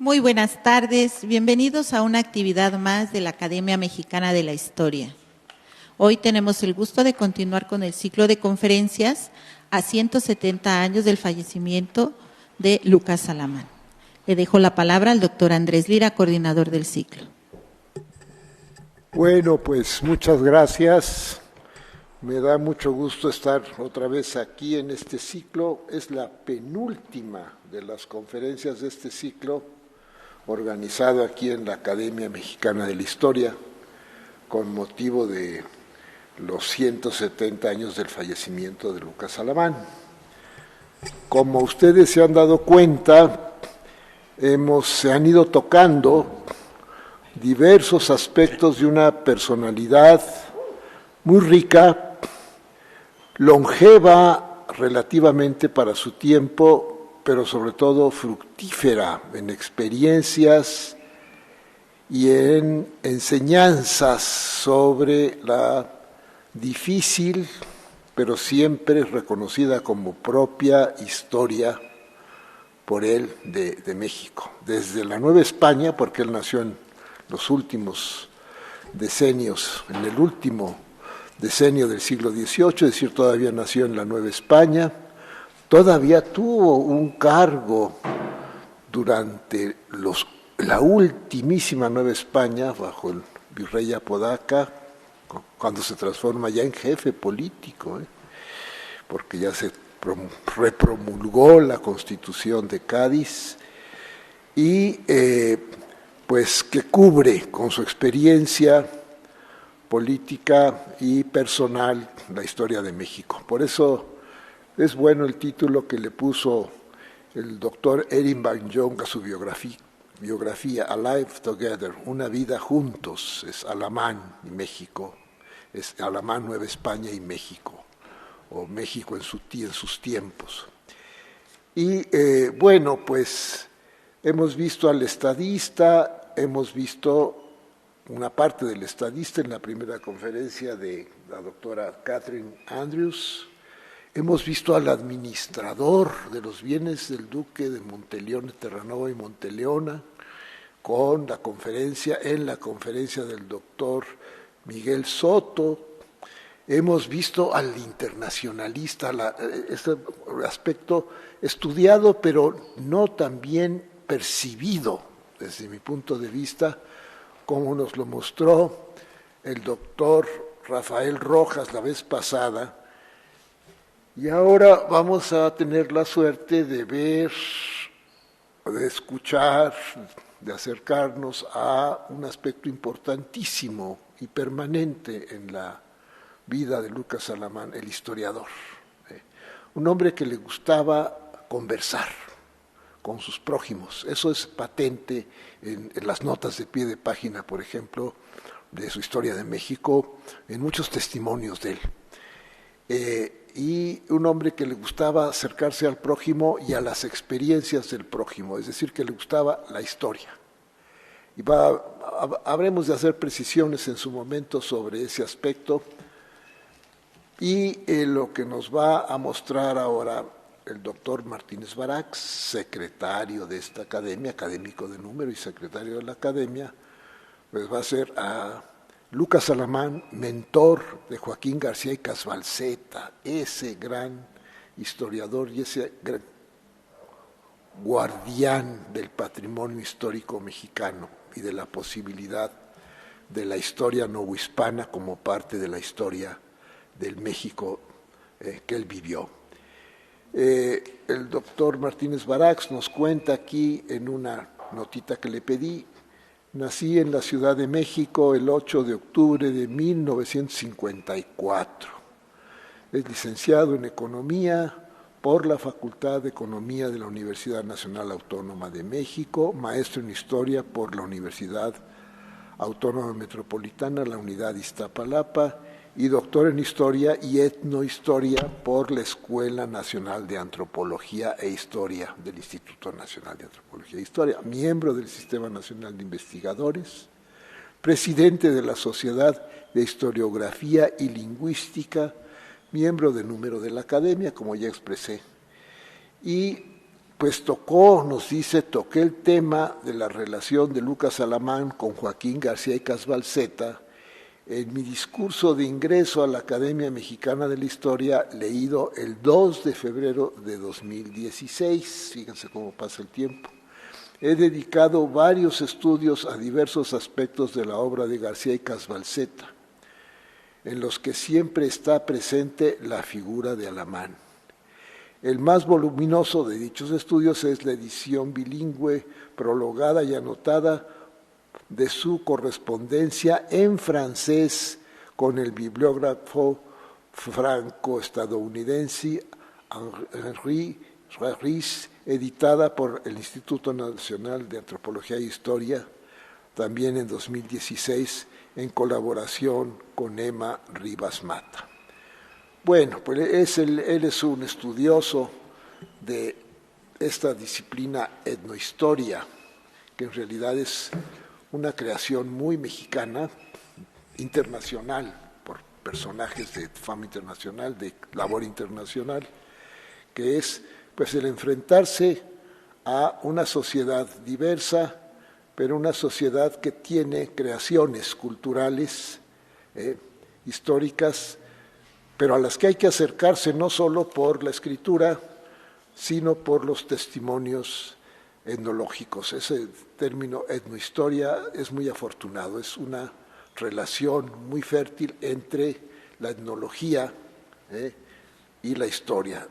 Muy buenas tardes, bienvenidos a una actividad más de la Academia Mexicana de la Historia. Hoy tenemos el gusto de continuar con el ciclo de conferencias a 170 años del fallecimiento de Lucas Alamán. Le dejo la palabra al doctor Andrés Lira, coordinador del ciclo. Bueno, pues muchas gracias. Me da mucho gusto estar otra vez aquí en este ciclo. Es la penúltima de las conferencias de este ciclo, organizado aquí en la Academia Mexicana de la Historia, con motivo de los 170 años del fallecimiento de Lucas Alamán. Como ustedes se han dado cuenta, se han ido tocando diversos aspectos de una personalidad muy rica, longeva relativamente para su tiempo, pero sobre todo fructífera en experiencias y en enseñanzas sobre la difícil, pero siempre reconocida como propia historia por él de México. Desde la Nueva España, porque él nació en los últimos decenios, en el último decenio del siglo XVIII, es decir, todavía nació en la Nueva España, todavía tuvo un cargo durante la ultimísima Nueva España, bajo el virrey Apodaca, cuando se transforma ya en jefe político, porque ya se repromulgó la Constitución de Cádiz, y pues que cubre con su experiencia política y personal la historia de México. Por eso es bueno el título que le puso el doctor Erin Van Jong a su biografía, Alive Together, una vida juntos, es Alamán y México, es Alamán, Nueva España y México, o México en sus tiempos. Y bueno, pues hemos visto al estadista, hemos visto una parte del estadista en la primera conferencia de la doctora Catherine Andrews. Hemos visto al administrador de los bienes del duque de Monteleone, Terranova y Monteleona, con la conferencia del doctor Miguel Soto. Hemos visto al internacionalista, este aspecto estudiado, pero no tan bien percibido desde mi punto de vista, como nos lo mostró el doctor Rafael Rojas la vez pasada. Y ahora vamos a tener la suerte de ver, de escuchar, de acercarnos a un aspecto importantísimo y permanente en la vida de Lucas Alamán, el historiador. Un hombre que le gustaba conversar con sus prójimos. Eso es patente en las notas de pie de página, por ejemplo, de su Historia de México, en muchos testimonios de él. Y un hombre que le gustaba acercarse al prójimo y a las experiencias del prójimo, es decir, que le gustaba la historia. Y habremos de hacer precisiones en su momento sobre ese aspecto. Y lo que nos va a mostrar ahora el doctor Martínez Barax, secretario de esta academia, académico de número y secretario de la academia, pues va a ser a Lucas Alamán, mentor de Joaquín García y Casbalceta, ese gran historiador y ese gran guardián del patrimonio histórico mexicano y de la posibilidad de la historia novohispana como parte de la historia del México que él vivió. El doctor Martínez Barax nos cuenta aquí en una notita que le pedí: nací en la Ciudad de México el 8 de octubre de 1954. Es licenciado en Economía por la Facultad de Economía de la Universidad Nacional Autónoma de México, maestro en Historia por la Universidad Autónoma Metropolitana, la Unidad Iztapalapa, y doctor en Historia y Etnohistoria por la Escuela Nacional de Antropología e Historia del Instituto Nacional de Antropología e Historia, miembro del Sistema Nacional de Investigadores, presidente de la Sociedad de Historiografía y Lingüística, miembro de número de la Academia, como ya expresé, y pues toqué el tema de la relación de Lucas Alamán con Joaquín García y Casbalceta en mi discurso de ingreso a la Academia Mexicana de la Historia, leído el 2 de febrero de 2016. Fíjense cómo pasa el tiempo. He dedicado varios estudios a diversos aspectos de la obra de García y Casbalceta, en los que siempre está presente la figura de Alamán. El más voluminoso de dichos estudios es la edición bilingüe, prologada y anotada de su correspondencia en francés con el bibliógrafo franco-estadounidense Henri Ries, editada por el Instituto Nacional de Antropología e Historia, también en 2016, en colaboración con Emma Rivas Mata. Bueno, pues él es un estudioso de esta disciplina etnohistoria, que en realidad es una creación muy mexicana, internacional, por personajes de fama internacional, de labor internacional, que es pues el enfrentarse a una sociedad diversa, pero una sociedad que tiene creaciones culturales, históricas, pero a las que hay que acercarse no solo por la escritura, sino por los testimonios etnológicos. Ese término etnohistoria es muy afortunado, es una relación muy fértil entre la etnología y la historia,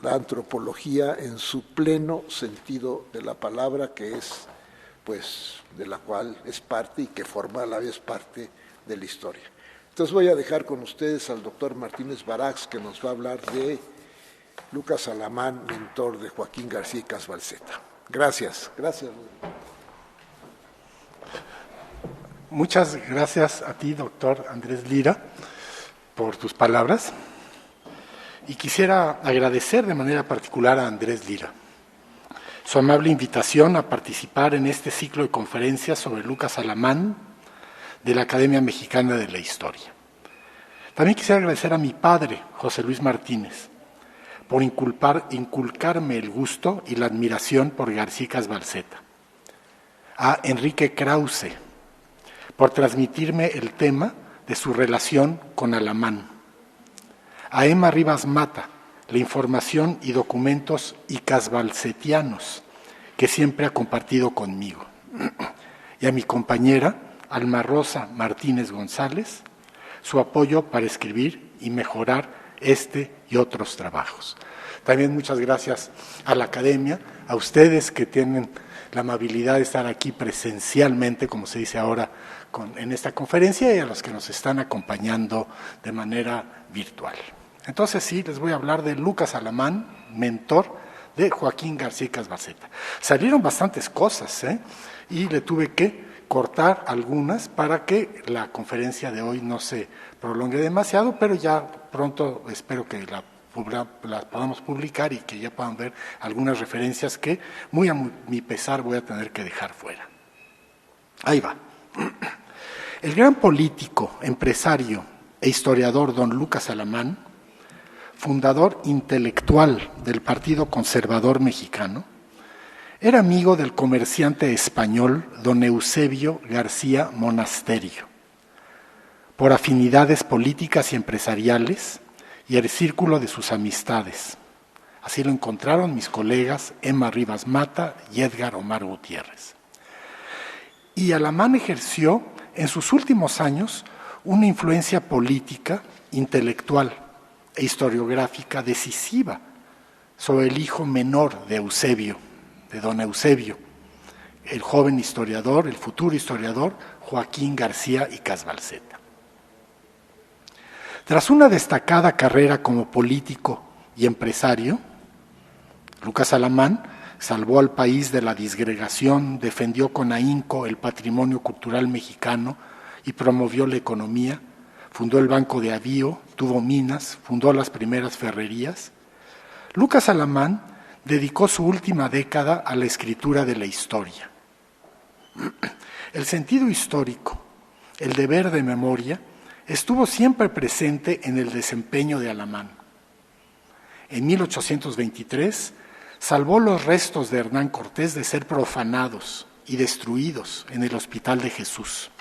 la antropología en su pleno sentido de la palabra, que es, pues, de la cual es parte y que forma a la vez parte de la historia. Entonces voy a dejar con ustedes al doctor Martínez Barax, que nos va a hablar de Lucas Alamán, mentor de Joaquín García y Casbalceta. Gracias. Gracias. Muchas gracias a ti, doctor Andrés Lira, por tus palabras. Y quisiera agradecer de manera particular a Andrés Lira su amable invitación a participar en este ciclo de conferencias sobre Lucas Alamán de la Academia Mexicana de la Historia. También quisiera agradecer a mi padre, José Luis Martínez, por inculcarme el gusto y la admiración por García y Casbalceta, a Enrique Krause, por transmitirme el tema de su relación con Alamán, a Emma Rivas Mata, la información y documentos casbalcetianos que siempre ha compartido conmigo, y a mi compañera Alma Rosa Martínez González, su apoyo para escribir y mejorar este y otros trabajos. También muchas gracias a la Academia, a ustedes que tienen la amabilidad de estar aquí presencialmente, como se dice ahora, en esta conferencia, y a los que nos están acompañando de manera virtual. Entonces sí, les voy a hablar de Lucas Alamán, mentor de Joaquín García y Casbalceta. Salieron bastantes cosas, y le tuve que cortar algunas para que la conferencia de hoy no se prolongue demasiado, pero ya pronto espero que la podamos publicar y que ya puedan ver algunas referencias que muy a mi pesar voy a tener que dejar fuera. Ahí va. El gran político, empresario e historiador don Lucas Alamán, fundador intelectual del Partido Conservador Mexicano, era amigo del comerciante español don Eusebio García Monasterio. Por afinidades políticas y empresariales y el círculo de sus amistades. Así lo encontraron mis colegas Emma Rivas Mata y Edgar Omar Gutiérrez. Y Alamán ejerció en sus últimos años una influencia política, intelectual e historiográfica decisiva sobre el hijo menor de Eusebio, de don Eusebio, el joven historiador, el futuro historiador, Joaquín García y Casbalceta. Tras una destacada carrera como político y empresario, Lucas Alamán salvó al país de la disgregación, defendió con ahínco el patrimonio cultural mexicano y promovió la economía, fundó el Banco de Avío, tuvo minas, fundó las primeras ferrerías. Lucas Alamán dedicó su última década a la escritura de la historia. El sentido histórico, el deber de memoria, estuvo siempre presente en el desempeño de Alamán. En 1823 salvó los restos de Hernán Cortés de ser profanados y destruidos en el Hospital de Jesús.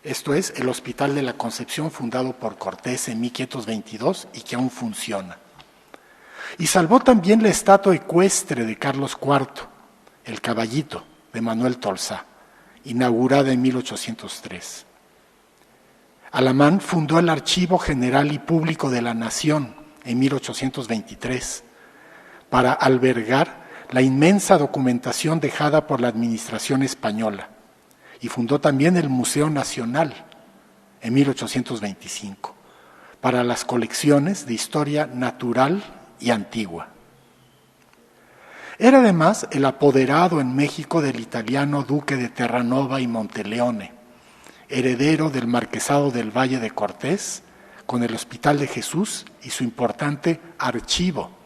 Esto es, el Hospital de la Concepción fundado por Cortés en 1522 y que aún funciona. Y salvó también la estatua ecuestre de Carlos IV, el Caballito, de Manuel Tolsá, inaugurada en 1803. Alamán fundó el Archivo General y Público de la Nación en 1823 para albergar la inmensa documentación dejada por la administración española, y fundó también el Museo Nacional en 1825 para las colecciones de historia natural y antigua. Era además el apoderado en México del italiano duque de Terranova y Monteleone, heredero del marquesado del Valle de Cortés, con el Hospital de Jesús y su importante archivo,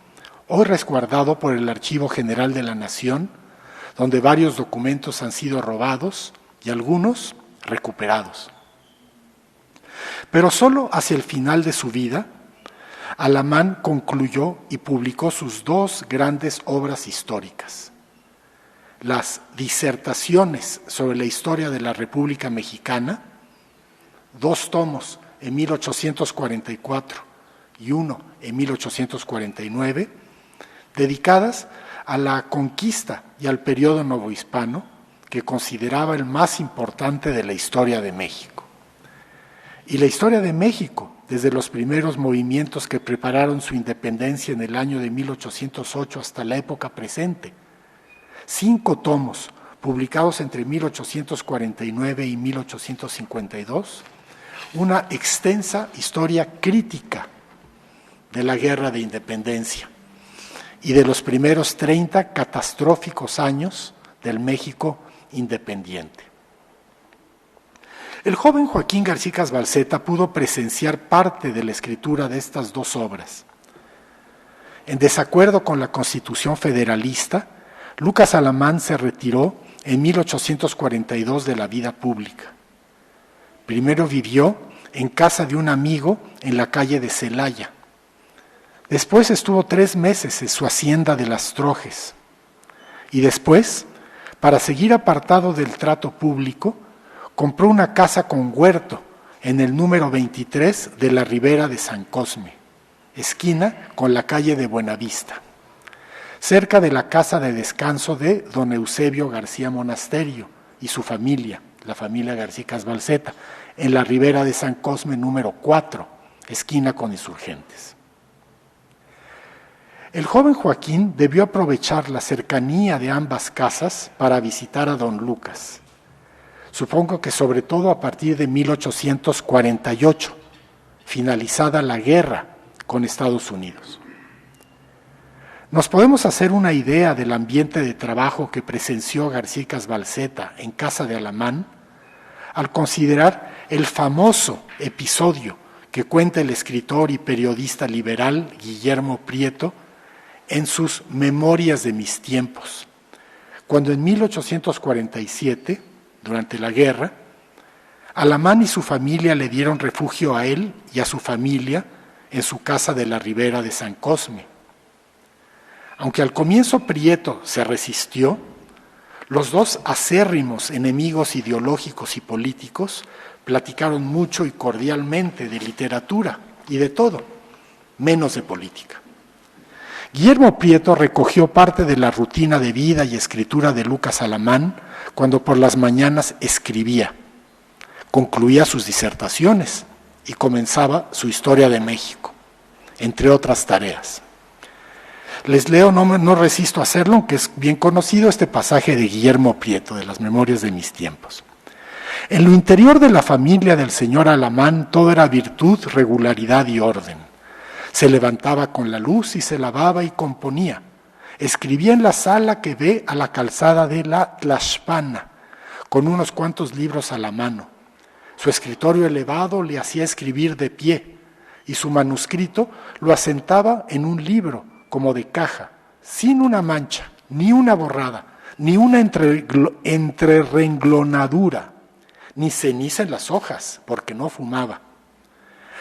hoy resguardado por el Archivo General de la Nación, donde varios documentos han sido robados y algunos recuperados. Pero solo hacia el final de su vida, Alamán concluyó y publicó sus dos grandes obras históricas: las disertaciones sobre la historia de la República Mexicana, 2 tomos en 1844 y 1 en 1849, dedicadas a la conquista y al periodo novohispano, que consideraba el más importante de la historia de México. Y la historia de México, desde los primeros movimientos que prepararon su independencia en el año de 1808 hasta la época presente. 5 tomos, publicados entre 1849 y 1852, una extensa historia crítica de la Guerra de Independencia y de los primeros 30 catastróficos años del México independiente. El joven Joaquín García Balseta pudo presenciar parte de la escritura de estas 2 obras. En desacuerdo con la Constitución federalista, Lucas Alamán se retiró en 1842 de la vida pública. Primero vivió en casa de un amigo en la calle de Celaya. Después estuvo 3 meses en su hacienda de Las Trojes. Y después, para seguir apartado del trato público, compró una casa con huerto en el número 23 de la Ribera de San Cosme, esquina con la calle de Buenavista, cerca de la casa de descanso de don Eusebio García Monasterio y su familia, la familia García Balseta, en la Ribera de San Cosme número 4, esquina con Insurgentes. El joven Joaquín debió aprovechar la cercanía de ambas casas para visitar a don Lucas. Supongo que sobre todo a partir de 1848, finalizada la guerra con Estados Unidos. Nos podemos hacer una idea del ambiente de trabajo que presenció García Balseta en casa de Alamán al considerar el famoso episodio que cuenta el escritor y periodista liberal Guillermo Prieto en sus Memorias de mis tiempos, cuando en 1847, durante la guerra, Alamán y su familia le dieron refugio a él y a su familia en su casa de la Ribera de San Cosme. Aunque al comienzo Prieto se resistió, los 2 acérrimos enemigos ideológicos y políticos platicaron mucho y cordialmente de literatura y de todo, menos de política. Guillermo Prieto recogió parte de la rutina de vida y escritura de Lucas Alamán cuando por las mañanas escribía, concluía sus disertaciones y comenzaba su historia de México, entre otras tareas. Les leo, no resisto a hacerlo, aunque es bien conocido este pasaje de Guillermo Prieto, de las Memorias de mis tiempos. En lo interior de la familia del señor Alamán todo era virtud, regularidad y orden. Se levantaba con la luz y se lavaba y componía. Escribía en la sala que ve a la calzada de la Tlaxpana, con unos cuantos libros a la mano. Su escritorio elevado le hacía escribir de pie, y su manuscrito lo asentaba en un libro, como de caja, sin una mancha, ni una borrada, ni una entrerenglonadura, ni ceniza en las hojas, porque no fumaba.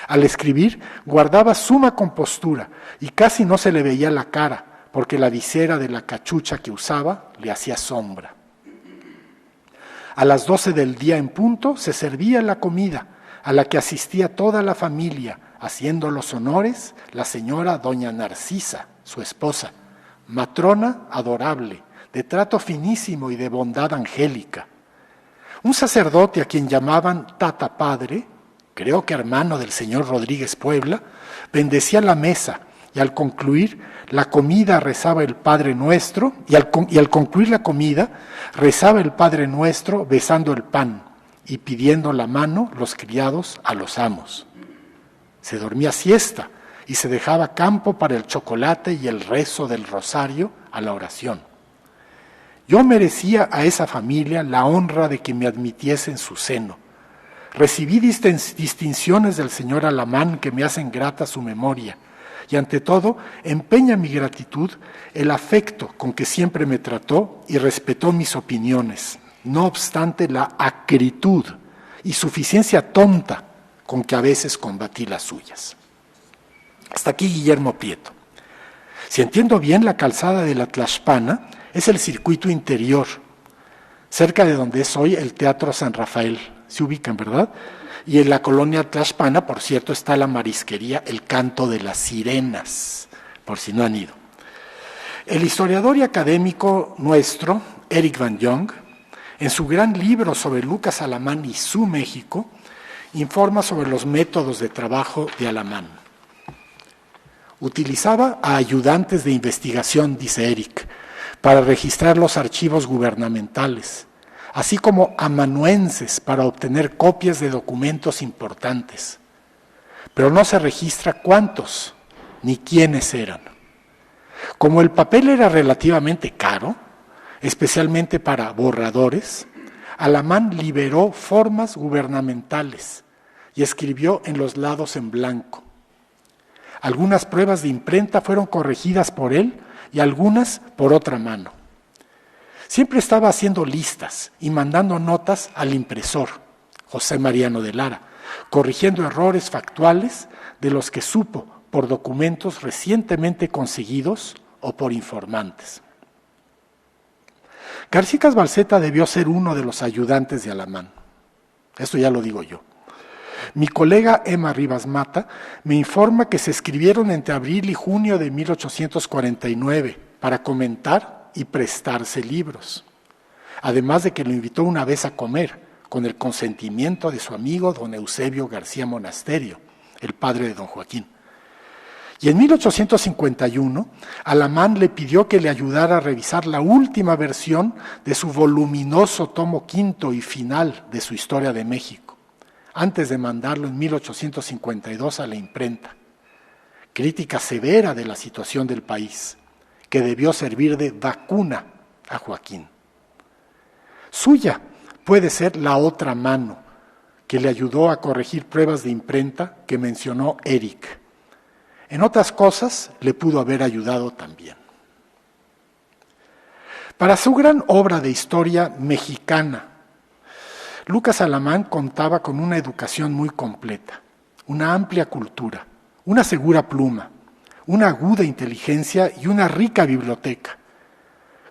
Al escribir, guardaba suma compostura y casi no se le veía la cara, porque la visera de la cachucha que usaba le hacía sombra. A las 12 del día en punto se servía la comida, a la que asistía toda la familia, haciendo los honores la señora doña Narcisa, su esposa, matrona adorable, de trato finísimo y de bondad angélica. Un sacerdote a quien llamaban Tata Padre, creo que hermano del señor Rodríguez Puebla, bendecía la mesa y al concluir la comida rezaba el Padre Nuestro y al concluir la comida rezaba el Padre Nuestro besando el pan y pidiendo la mano los criados a los amos. Se dormía siesta y se dejaba campo para el chocolate y el rezo del rosario a la oración. Yo merecía a esa familia la honra de que me admitiese en su seno. Recibí distinciones del señor Alamán que me hacen grata su memoria y ante todo empeña mi gratitud el afecto con que siempre me trató y respetó mis opiniones, no obstante la acritud y suficiencia tonta con que a veces combatí las suyas. Hasta aquí Guillermo Prieto. Si entiendo bien, la calzada de la Tlaxpana es el circuito interior, cerca de donde es hoy el Teatro San Rafael. Se ubican, ¿verdad? Y en la colonia Tlaxpana, por cierto, está la marisquería El Canto de las Sirenas, por si no han ido. El historiador y académico nuestro, Eric Van Jong, en su gran libro sobre Lucas Alamán y su México, informa sobre los métodos de trabajo de Alamán. Utilizaba a ayudantes de investigación, dice Eric, para registrar los archivos gubernamentales, así como amanuenses para obtener copias de documentos importantes. Pero no se registra cuántos ni quiénes eran. Como el papel era relativamente caro, especialmente para borradores, Alamán liberó formas gubernamentales y escribió en los lados en blanco. Algunas pruebas de imprenta fueron corregidas por él y algunas por otra mano. Siempre estaba haciendo listas y mandando notas al impresor, José Mariano de Lara, corrigiendo errores factuales de los que supo por documentos recientemente conseguidos o por informantes. García Balseta debió ser uno de los ayudantes de Alamán. Esto ya lo digo yo. Mi colega Emma Rivas Mata me informa que se escribieron entre abril y junio de 1849 para comentar y prestarse libros. Además de que lo invitó una vez a comer, con el consentimiento de su amigo don Eusebio García Monasterio, el padre de don Joaquín. Y en 1851, Alamán le pidió que le ayudara a revisar la última versión de su voluminoso tomo quinto y final de su Historia de México, antes de mandarlo en 1852 a la imprenta. Crítica severa de la situación del país, que debió servir de vacuna a Joaquín. Suya puede ser la otra mano que le ayudó a corregir pruebas de imprenta que mencionó Eric. En otras cosas le pudo haber ayudado también. Para su gran obra de historia mexicana, Lucas Alamán contaba con una educación muy completa, una amplia cultura, una segura pluma, una aguda inteligencia y una rica biblioteca,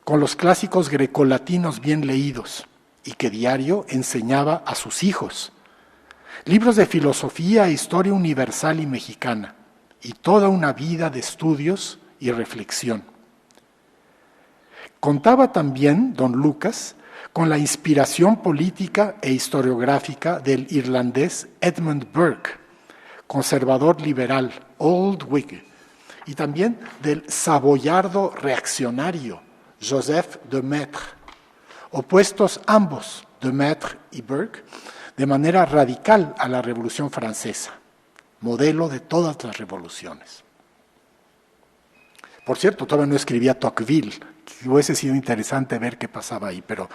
con los clásicos grecolatinos bien leídos y que diario enseñaba a sus hijos, libros de filosofía e historia universal y mexicana, y toda una vida de estudios y reflexión. Contaba también, don Lucas, con la inspiración política e historiográfica del irlandés Edmund Burke, conservador liberal, Old Whig, y también del saboyardo reaccionario, Joseph de Maistre, opuestos ambos, de Maistre y Burke, de manera radical a la Revolución Francesa, modelo de todas las revoluciones. Por cierto, todavía no escribía Tocqueville, que hubiese sido interesante ver qué pasaba ahí, pero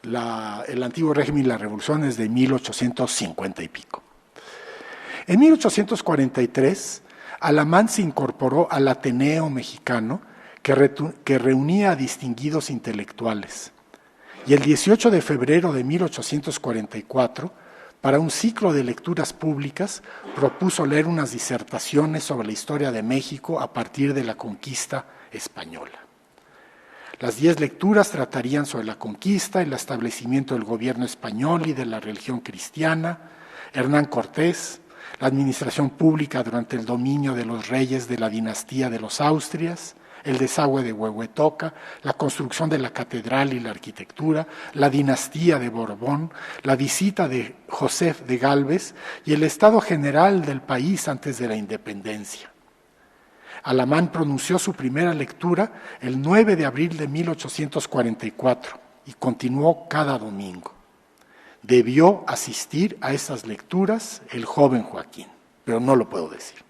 el antiguo régimen y la revolución es de 1850 y pico. En 1843, Alamán se incorporó al Ateneo Mexicano, que reunía a distinguidos intelectuales. Y el 18 de febrero de 1844 Para un ciclo de lecturas públicas, propuso leer unas disertaciones sobre la historia de México a partir de la conquista española. Las 10 lecturas tratarían sobre la conquista, el establecimiento del gobierno español y de la religión cristiana, Hernán Cortés, la administración pública durante el dominio de los reyes de la dinastía de los Austrias, el desagüe de Huehuetoca, la construcción de la catedral y la arquitectura, la dinastía de Borbón, la visita de José de Gálvez y el estado general del país antes de la independencia. Alamán pronunció su primera lectura el 9 de abril de 1844 y continuó cada domingo. Debió asistir a esas lecturas el joven Joaquín, pero no lo puedo decir.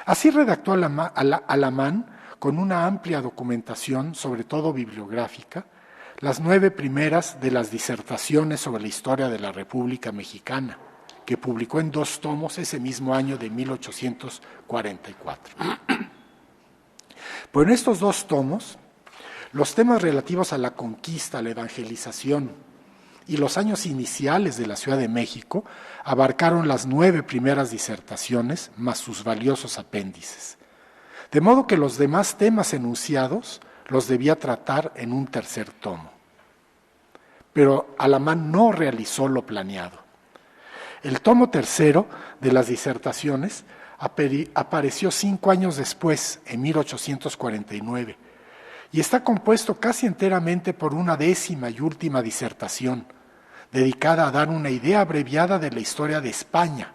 Así redactó Alamán, con una amplia documentación, sobre todo bibliográfica, las 9 primeras de las disertaciones sobre la historia de la República Mexicana, que publicó en 2 tomos ese mismo año de 1844. Pero en estos 2 tomos, los temas relativos a la conquista, la evangelización y los años iniciales de la Ciudad de México abarcaron las 9 primeras disertaciones más sus valiosos apéndices. De modo que los demás temas enunciados los debía tratar en un tercer tomo. Pero Alamán no realizó lo planeado. El tomo tercero de las disertaciones apareció 5 años después, en 1849, y está compuesto casi enteramente por una 10ª y última disertación, dedicada a dar una idea abreviada de la historia de España,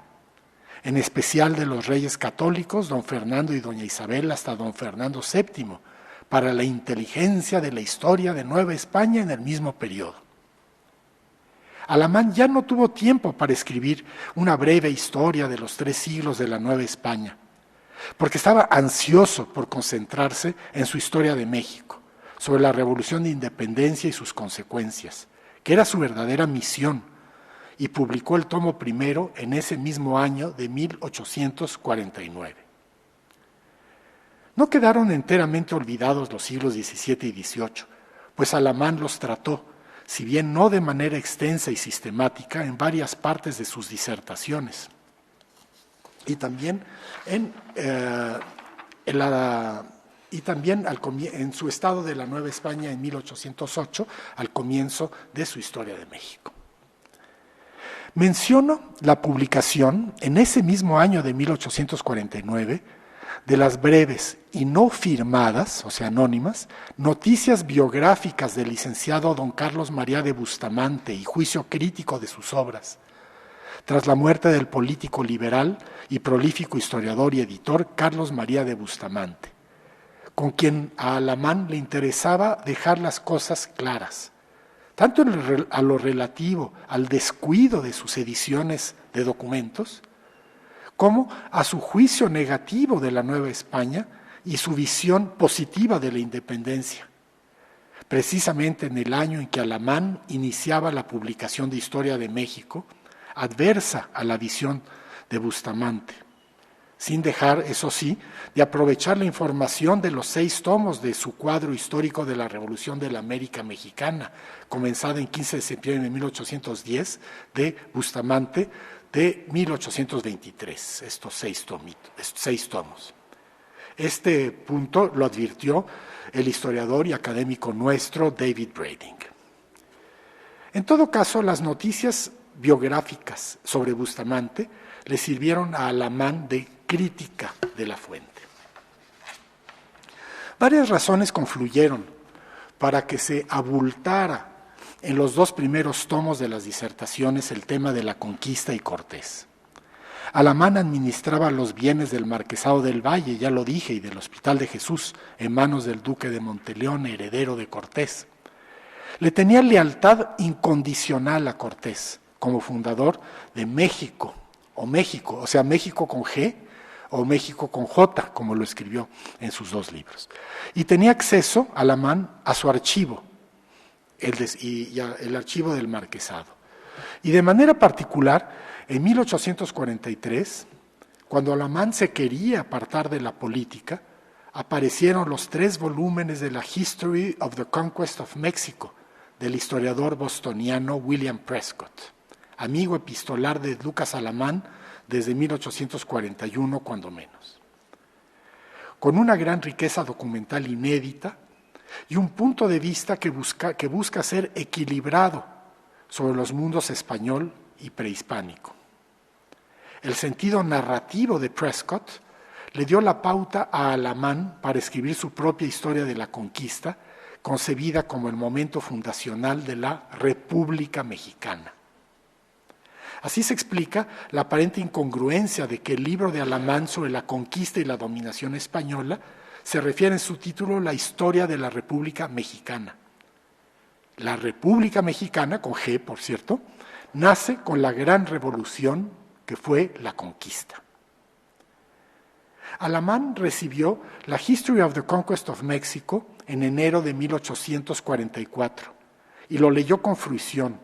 en especial de los reyes católicos, don Fernando y doña Isabel, hasta don Fernando VII, para la inteligencia de la historia de Nueva España en el mismo periodo. Alamán ya no tuvo tiempo para escribir una breve historia de los 3 siglos de la Nueva España, porque estaba ansioso por concentrarse en su historia de México, sobre la Revolución de Independencia y sus consecuencias, que era su verdadera misión, y publicó el tomo primero en ese mismo año de 1849. No quedaron enteramente olvidados los siglos XVII y XVIII, pues Alamán los trató, si bien no de manera extensa y sistemática, en varias partes de sus disertaciones. Y también en su estado de la Nueva España en 1808, al comienzo de su historia de México. Menciono la publicación en ese mismo año de 1849 de las breves y no firmadas, o sea, anónimas, noticias biográficas del licenciado don Carlos María de Bustamante y juicio crítico de sus obras, tras la muerte del político liberal y prolífico historiador y editor Carlos María de Bustamante, con quien a Alamán le interesaba dejar las cosas claras, tanto a lo relativo al descuido de sus ediciones de documentos, como a su juicio negativo de la Nueva España y su visión positiva de la independencia, precisamente en el año en que Alamán iniciaba la publicación de Historia de México, adversa a la visión de Bustamante, sin dejar, eso sí, de aprovechar la información de los 6 tomos de su cuadro histórico de la Revolución de la América Mexicana, comenzada en 15 de septiembre de 1810, de Bustamante, de 1823, estos 6 tomos. Este punto lo advirtió el historiador y académico nuestro David Brading. En todo caso, las noticias biográficas sobre Bustamante le sirvieron a Alamán de crítica de la fuente. Varias razones confluyeron para que se abultara en los 2 primeros tomos de las disertaciones el tema de la conquista y Cortés. Alamán administraba los bienes del Marquesado del Valle, ya lo dije, y del Hospital de Jesús, en manos del duque de Monteleón, heredero de Cortés. Le tenía lealtad incondicional a Cortés, como fundador de México, o sea, México con G o México con J, como lo escribió en sus 2 libros. Y tenía acceso, Alamán, a su archivo, el archivo del Marquesado. Y de manera particular, en 1843, cuando Alamán se quería apartar de la política, aparecieron los 3 volúmenes de la History of the Conquest of Mexico, del historiador bostoniano William Prescott, amigo epistolar de Lucas Alamán desde 1841, cuando menos. Con una gran riqueza documental inédita y un punto de vista que busca ser equilibrado sobre los mundos español y prehispánico. El sentido narrativo de Prescott le dio la pauta a Alamán para escribir su propia historia de la conquista, concebida como el momento fundacional de la República Mexicana. Así se explica la aparente incongruencia de que el libro de Alamán sobre la conquista y la dominación española se refiere en su título La historia de la República Mexicana. La República Mexicana, con G, por cierto, nace con la gran revolución que fue la conquista. Alamán recibió la History of the Conquest of Mexico en enero de 1844 y lo leyó con fruición.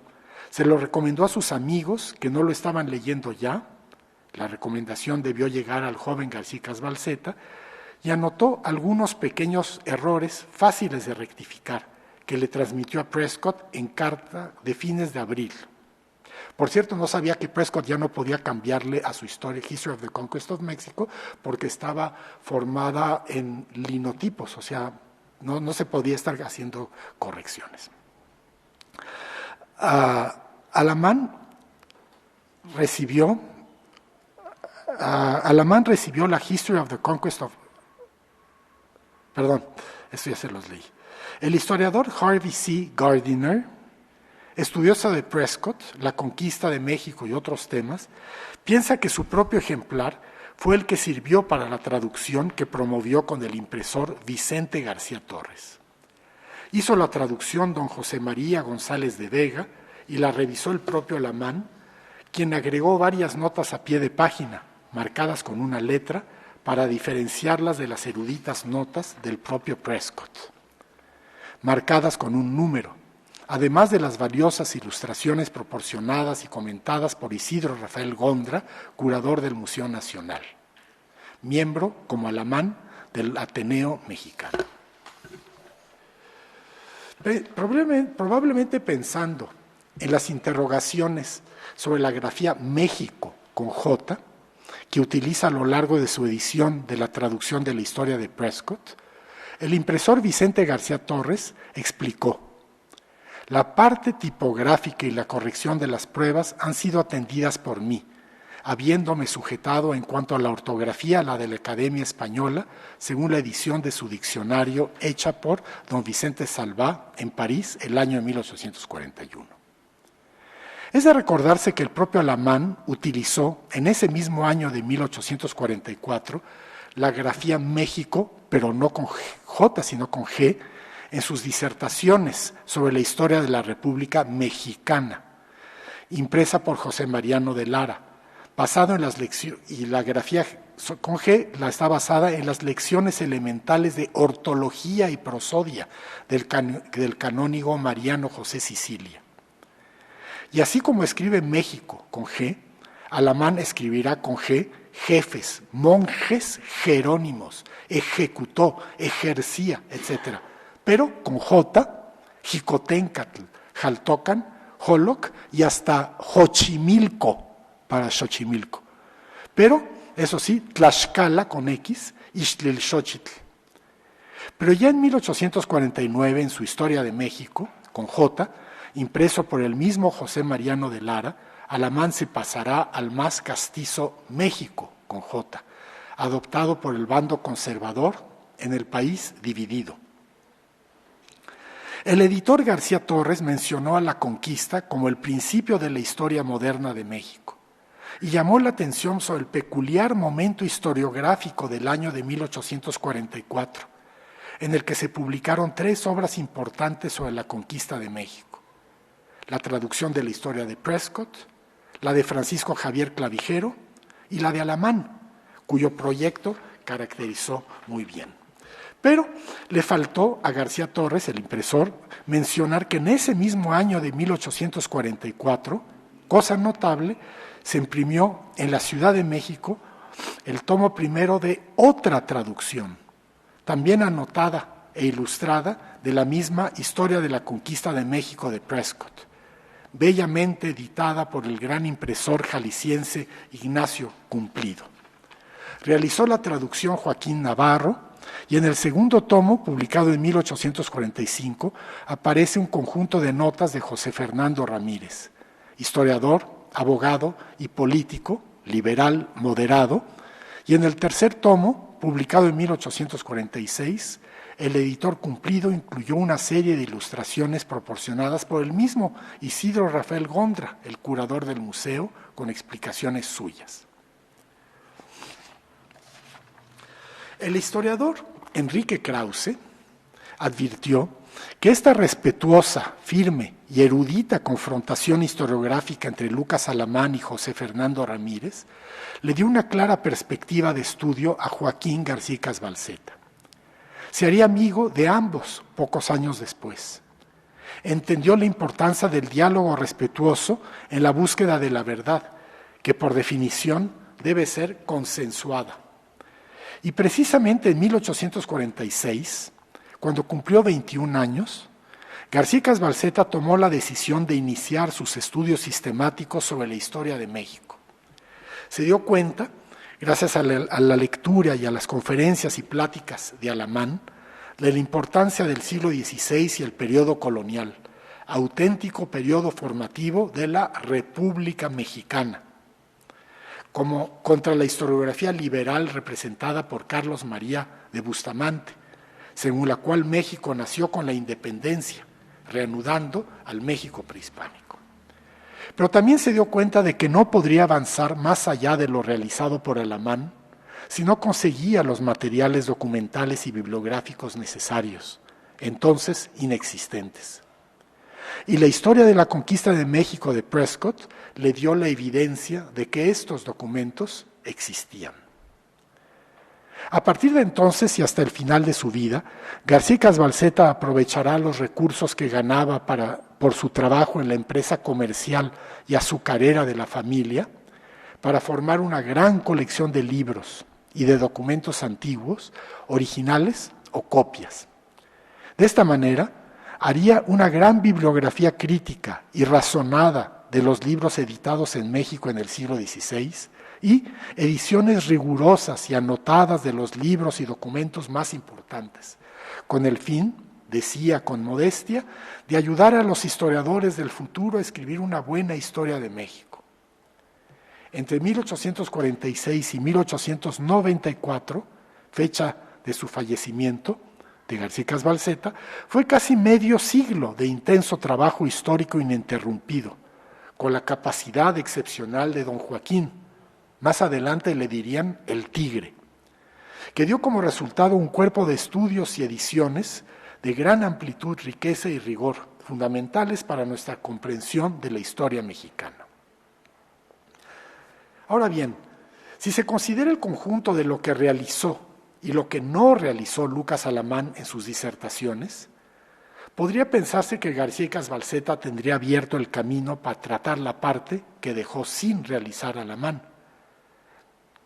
Se lo recomendó a sus amigos que no lo estaban leyendo ya. La recomendación debió llegar al joven García Balseta y anotó algunos pequeños errores fáciles de rectificar que le transmitió a Prescott en carta de fines de abril. Por cierto, no sabía que Prescott ya no podía cambiarle a su historia History of the Conquest of Mexico porque estaba formada en linotipos, o sea, no se podía estar haciendo correcciones. Alamán recibió la History of the Conquest of... Perdón, esto ya se los leí. El historiador Harvey C. Gardiner, estudioso de Prescott, la conquista de México y otros temas, piensa que su propio ejemplar fue el que sirvió para la traducción que promovió con el impresor Vicente García Torres. Hizo la traducción don José María González de Vega y la revisó el propio Alamán, quien agregó varias notas a pie de página, marcadas con una letra, para diferenciarlas de las eruditas notas del propio Prescott, marcadas con un número, además de las valiosas ilustraciones proporcionadas y comentadas por Isidro Rafael Gondra, curador del Museo Nacional, miembro, como Alamán, del Ateneo Mexicano. Probablemente pensando en las interrogaciones sobre la grafía México con J, que utiliza a lo largo de su edición de la traducción de la historia de Prescott, el impresor Vicente García Torres explicó: la parte tipográfica y la corrección de las pruebas han sido atendidas por mí, habiéndome sujetado en cuanto a la ortografía a la de la Academia Española, según la edición de su diccionario hecha por don Vicente Salvá en París el año de 1841. Es de recordarse que el propio Alamán utilizó en ese mismo año de 1844 la grafía México, pero no con J, sino con G, en sus disertaciones sobre la historia de la República Mexicana, impresa por José Mariano de Lara, basado en las lecciones, y la grafía con G está basada en las lecciones elementales de ortología y prosodia del canónigo Mariano José Sicilia. Y así como escribe México con G, Alamán escribirá con G jefes, monjes, jerónimos, ejecutó, ejercía, etc. Pero con J, Jicotencatl, Jaltocan, Joloc y hasta Xochimilco para Xochimilco. Pero, eso sí, Tlaxcala con X, Ixtlilxochitl. Pero ya en 1849, en su Historia de México, con J, impreso por el mismo José Mariano de Lara, Alamán se pasará al más castizo México, con J, adoptado por el bando conservador en el país dividido. El editor García Torres mencionó a la conquista como el principio de la historia moderna de México y llamó la atención sobre el peculiar momento historiográfico del año de 1844, en el que se publicaron 3 obras importantes sobre la conquista de México: la traducción de la historia de Prescott, la de Francisco Javier Clavijero y la de Alamán, cuyo proyecto caracterizó muy bien. Pero le faltó a García Torres, el impresor, mencionar que en ese mismo año de 1844, cosa notable, se imprimió en la Ciudad de México el tomo primero de otra traducción, también anotada e ilustrada, de la misma Historia de la Conquista de México de Prescott, bellamente editada por el gran impresor jalisciense Ignacio Cumplido. Realizó la traducción Joaquín Navarro, y en el segundo tomo, publicado en 1845, aparece un conjunto de notas de José Fernando Ramírez, historiador, abogado y político, liberal moderado, y en el tercer tomo, publicado en 1846, el editor Cumplido incluyó una serie de ilustraciones proporcionadas por el mismo Isidro Rafael Gondra, el curador del museo, con explicaciones suyas. El historiador Enrique Krause advirtió que esta respetuosa, firme y erudita confrontación historiográfica entre Lucas Alamán y José Fernando Ramírez le dio una clara perspectiva de estudio a Joaquín García Balseta. Se haría amigo de ambos pocos años después. Entendió la importancia del diálogo respetuoso en la búsqueda de la verdad, que por definición debe ser consensuada. Y precisamente en 1846, cuando cumplió 21 años, García Balseta tomó la decisión de iniciar sus estudios sistemáticos sobre la historia de México. Se dio cuenta, gracias a la lectura y a las conferencias y pláticas de Alamán, de la importancia del siglo XVI y el periodo colonial, auténtico periodo formativo de la República Mexicana, como contra la historiografía liberal representada por Carlos María de Bustamante, según la cual México nació con la independencia, reanudando al México prehispánico. Pero también se dio cuenta de que no podría avanzar más allá de lo realizado por Alamán si no conseguía los materiales documentales y bibliográficos necesarios, entonces inexistentes. Y la historia de la conquista de México de Prescott le dio la evidencia de que estos documentos existían. A partir de entonces y hasta el final de su vida, García Balseta aprovechará los recursos que ganaba por su trabajo en la empresa comercial y azucarera de la familia para formar una gran colección de libros y de documentos antiguos, originales o copias. De esta manera, haría una gran bibliografía crítica y razonada de los libros editados en México en el siglo XVI y ediciones rigurosas y anotadas de los libros y documentos más importantes, con el fin, decía con modestia, de ayudar a los historiadores del futuro a escribir una buena historia de México. Entre 1846 y 1894, fecha de su fallecimiento, de García Balseta, fue casi medio siglo de intenso trabajo histórico ininterrumpido, con la capacidad excepcional de don Joaquín, más adelante le dirían el Tigre, que dio como resultado un cuerpo de estudios y ediciones de gran amplitud, riqueza y rigor, fundamentales para nuestra comprensión de la historia mexicana. Ahora bien, si se considera el conjunto de lo que realizó y lo que no realizó Lucas Alamán en sus disertaciones, podría pensarse que García Balseta tendría abierto el camino para tratar la parte que dejó sin realizar Alamán.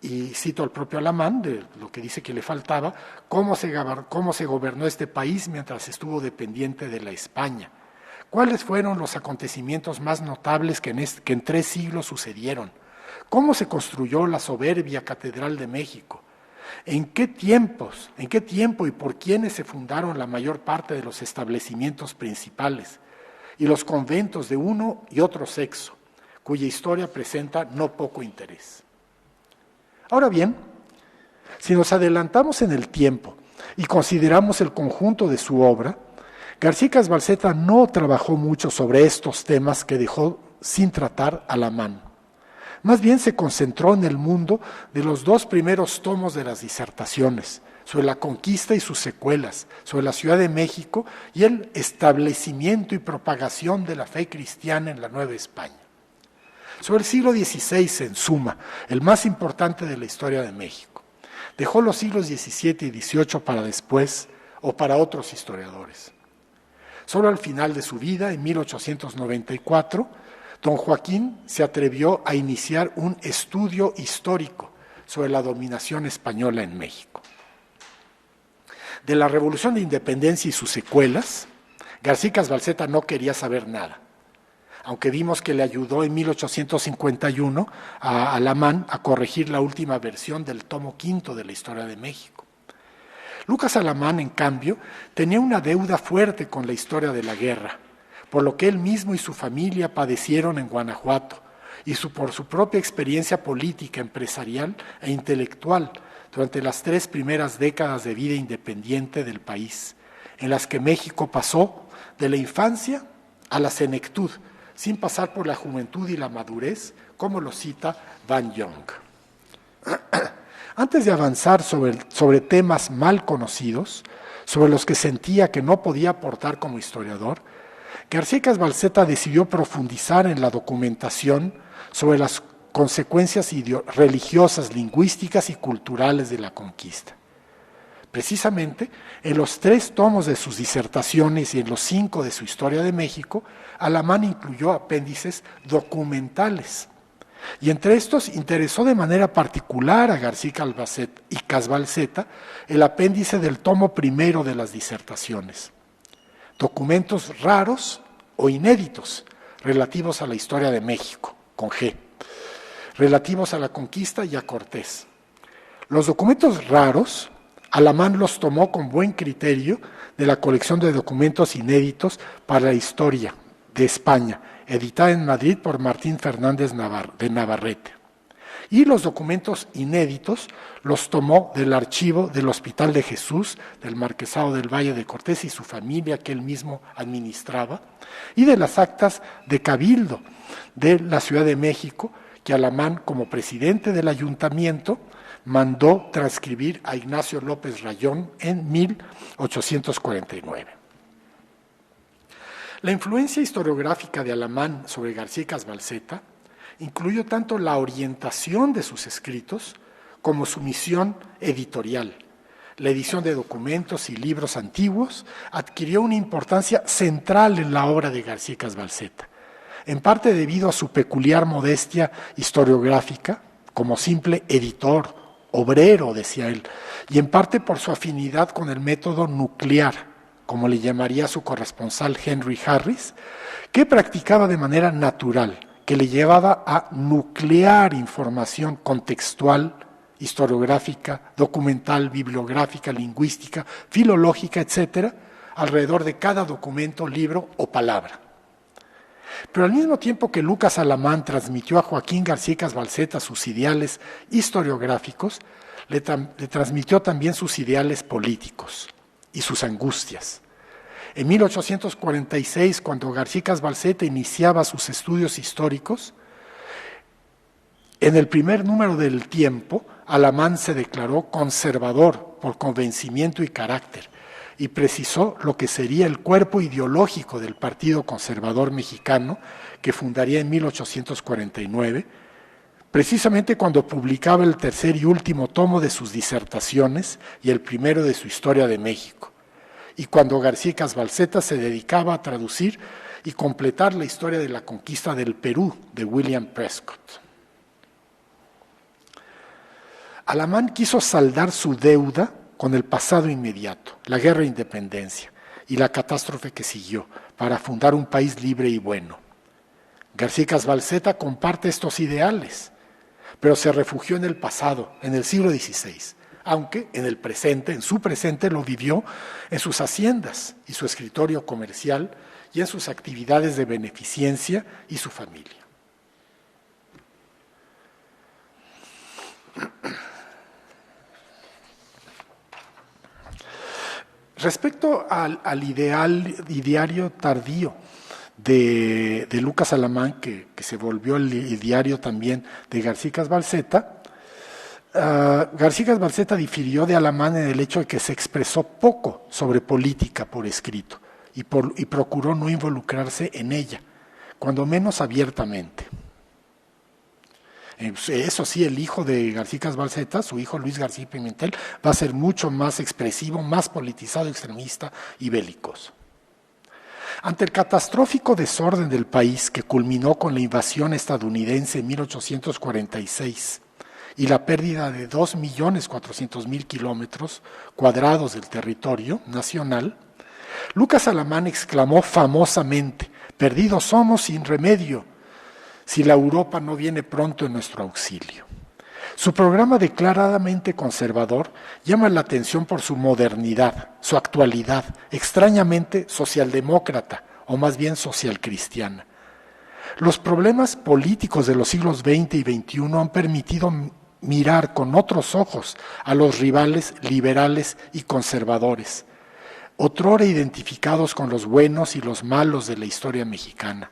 Y cito al propio Alamán, de lo que dice que le faltaba, cómo se gobernó este país mientras estuvo dependiente de la España, cuáles fueron los acontecimientos más notables que en 3 siglos sucedieron, cómo se construyó la soberbia Catedral de México, en qué tiempo y por quiénes se fundaron la mayor parte de los establecimientos principales y los conventos de uno y otro sexo, cuya historia presenta no poco interés. Ahora bien, si nos adelantamos en el tiempo y consideramos el conjunto de su obra, García Balseta no trabajó mucho sobre estos temas que dejó sin tratar Alamán. Más bien se concentró en el mundo de los 2 primeros tomos de las disertaciones, sobre la conquista y sus secuelas, sobre la Ciudad de México y el establecimiento y propagación de la fe cristiana en la Nueva España. Sobre el siglo XVI, en suma, el más importante de la historia de México. Dejó los siglos XVII y XVIII para después o para otros historiadores. Solo al final de su vida, en 1894, don Joaquín se atrevió a iniciar un estudio histórico sobre la dominación española en México. De la Revolución de Independencia y sus secuelas, García Balseta no quería saber nada. aunque vimos que le ayudó en 1851 a Alamán a corregir la última versión del tomo quinto de la Historia de México. Lucas Alamán, en cambio, tenía una deuda fuerte con la historia de la guerra, por lo que él mismo y su familia padecieron en Guanajuato, y por su propia experiencia política, empresarial e intelectual durante las 3 primeras décadas de vida independiente del país, en las que México pasó de la infancia a la senectud, sin pasar por la juventud y la madurez, como lo cita Van Young. Antes de avanzar sobre temas mal conocidos, sobre los que sentía que no podía aportar como historiador, García Casbalceta decidió profundizar en la documentación sobre las consecuencias religiosas, lingüísticas y culturales de la conquista. Precisamente, en los 3 tomos de sus disertaciones y en los 5 de su Historia de México, Alamán incluyó apéndices documentales. Y entre estos interesó de manera particular a García Casbalceta el apéndice del tomo primero de las disertaciones. Documentos raros o inéditos relativos a la historia de México, con G, relativos a la conquista y a Cortés. Los documentos raros, Alamán los tomó con buen criterio de la colección de documentos inéditos para la historia de España, editada en Madrid por Martín Fernández de Navarrete. Y los documentos inéditos los tomó del archivo del Hospital de Jesús, del Marquesado del Valle de Cortés y su familia que él mismo administraba, y de las actas de Cabildo de la Ciudad de México, que Alamán, como presidente del ayuntamiento, mandó transcribir a Ignacio López Rayón en 1849. La influencia historiográfica de Alamán sobre García Casbalceta incluyó tanto la orientación de sus escritos como su misión editorial. La edición de documentos y libros antiguos adquirió una importancia central en la obra de García Casbalceta, en parte debido a su peculiar modestia historiográfica, como simple editor, obrero, decía él, y en parte por su afinidad con el método nuclear, como le llamaría su corresponsal Henry Harris, que practicaba de manera natural, que le llevaba a nuclear información contextual, historiográfica, documental, bibliográfica, lingüística, filológica, etcétera, alrededor de cada documento, libro o palabra. Pero al mismo tiempo que Lucas Alamán transmitió a Joaquín García Casbalceta sus ideales historiográficos, le transmitió también sus ideales políticos y sus angustias. En 1846, cuando García Casbalceta iniciaba sus estudios históricos, en el primer número del Tiempo, Alamán se declaró conservador por convencimiento y carácter, y precisó lo que sería el cuerpo ideológico del Partido Conservador Mexicano, que fundaría en 1849, precisamente cuando publicaba el tercer y último tomo de sus disertaciones y el primero de su Historia de México, y cuando García Casbalceta se dedicaba a traducir y completar la historia de la conquista del Perú de William Prescott. Alamán quiso saldar su deuda con el pasado inmediato, la guerra de independencia y la catástrofe que siguió, para fundar un país libre y bueno. García Casbalceta comparte estos ideales, pero se refugió en el pasado, en el siglo XVI, aunque en el presente, en su presente, lo vivió en sus haciendas y su escritorio comercial y en sus actividades de beneficencia y su familia. Respecto al ideario tardío de Lucas Alamán, que se volvió el diario también de García Casbalceta, García Casbalceta difirió de Alamán en el hecho de que se expresó poco sobre política por escrito y procuró no involucrarse en ella, cuando menos abiertamente. Eso sí, el hijo de García Casbalceta, su hijo Luis García Pimentel, va a ser mucho más expresivo, más politizado, extremista y belicoso. Ante el catastrófico desorden del país que culminó con la invasión estadounidense en 1846 y la pérdida de 2.400.000 kilómetros cuadrados del territorio nacional, Lucas Alamán exclamó famosamente, Perdidos somos sin remedio si la Europa no viene pronto en nuestro auxilio. Su programa declaradamente conservador llama la atención por su modernidad, su actualidad, extrañamente socialdemócrata o más bien socialcristiana. Los problemas políticos de los siglos XX y XXI han permitido mirar con otros ojos a los rivales liberales y conservadores, otrora identificados con los buenos y los malos de la historia mexicana,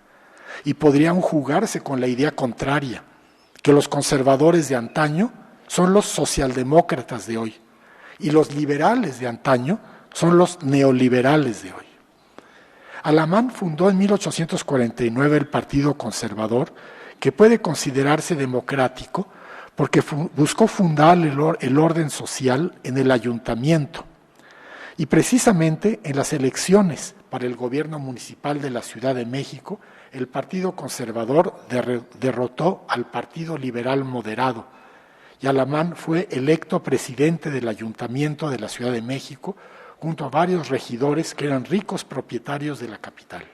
y podrían jugarse con la idea contraria, que los conservadores de antaño son los socialdemócratas de hoy, y los liberales de antaño son los neoliberales de hoy. Alamán fundó en 1849 el Partido Conservador, que puede considerarse democrático porque buscó fundar el orden social en el ayuntamiento y precisamente en las elecciones para el gobierno municipal de la Ciudad de México, el Partido Conservador derrotó al Partido Liberal Moderado y Alamán fue electo presidente del Ayuntamiento de la Ciudad de México junto a varios regidores que eran ricos propietarios de la capital.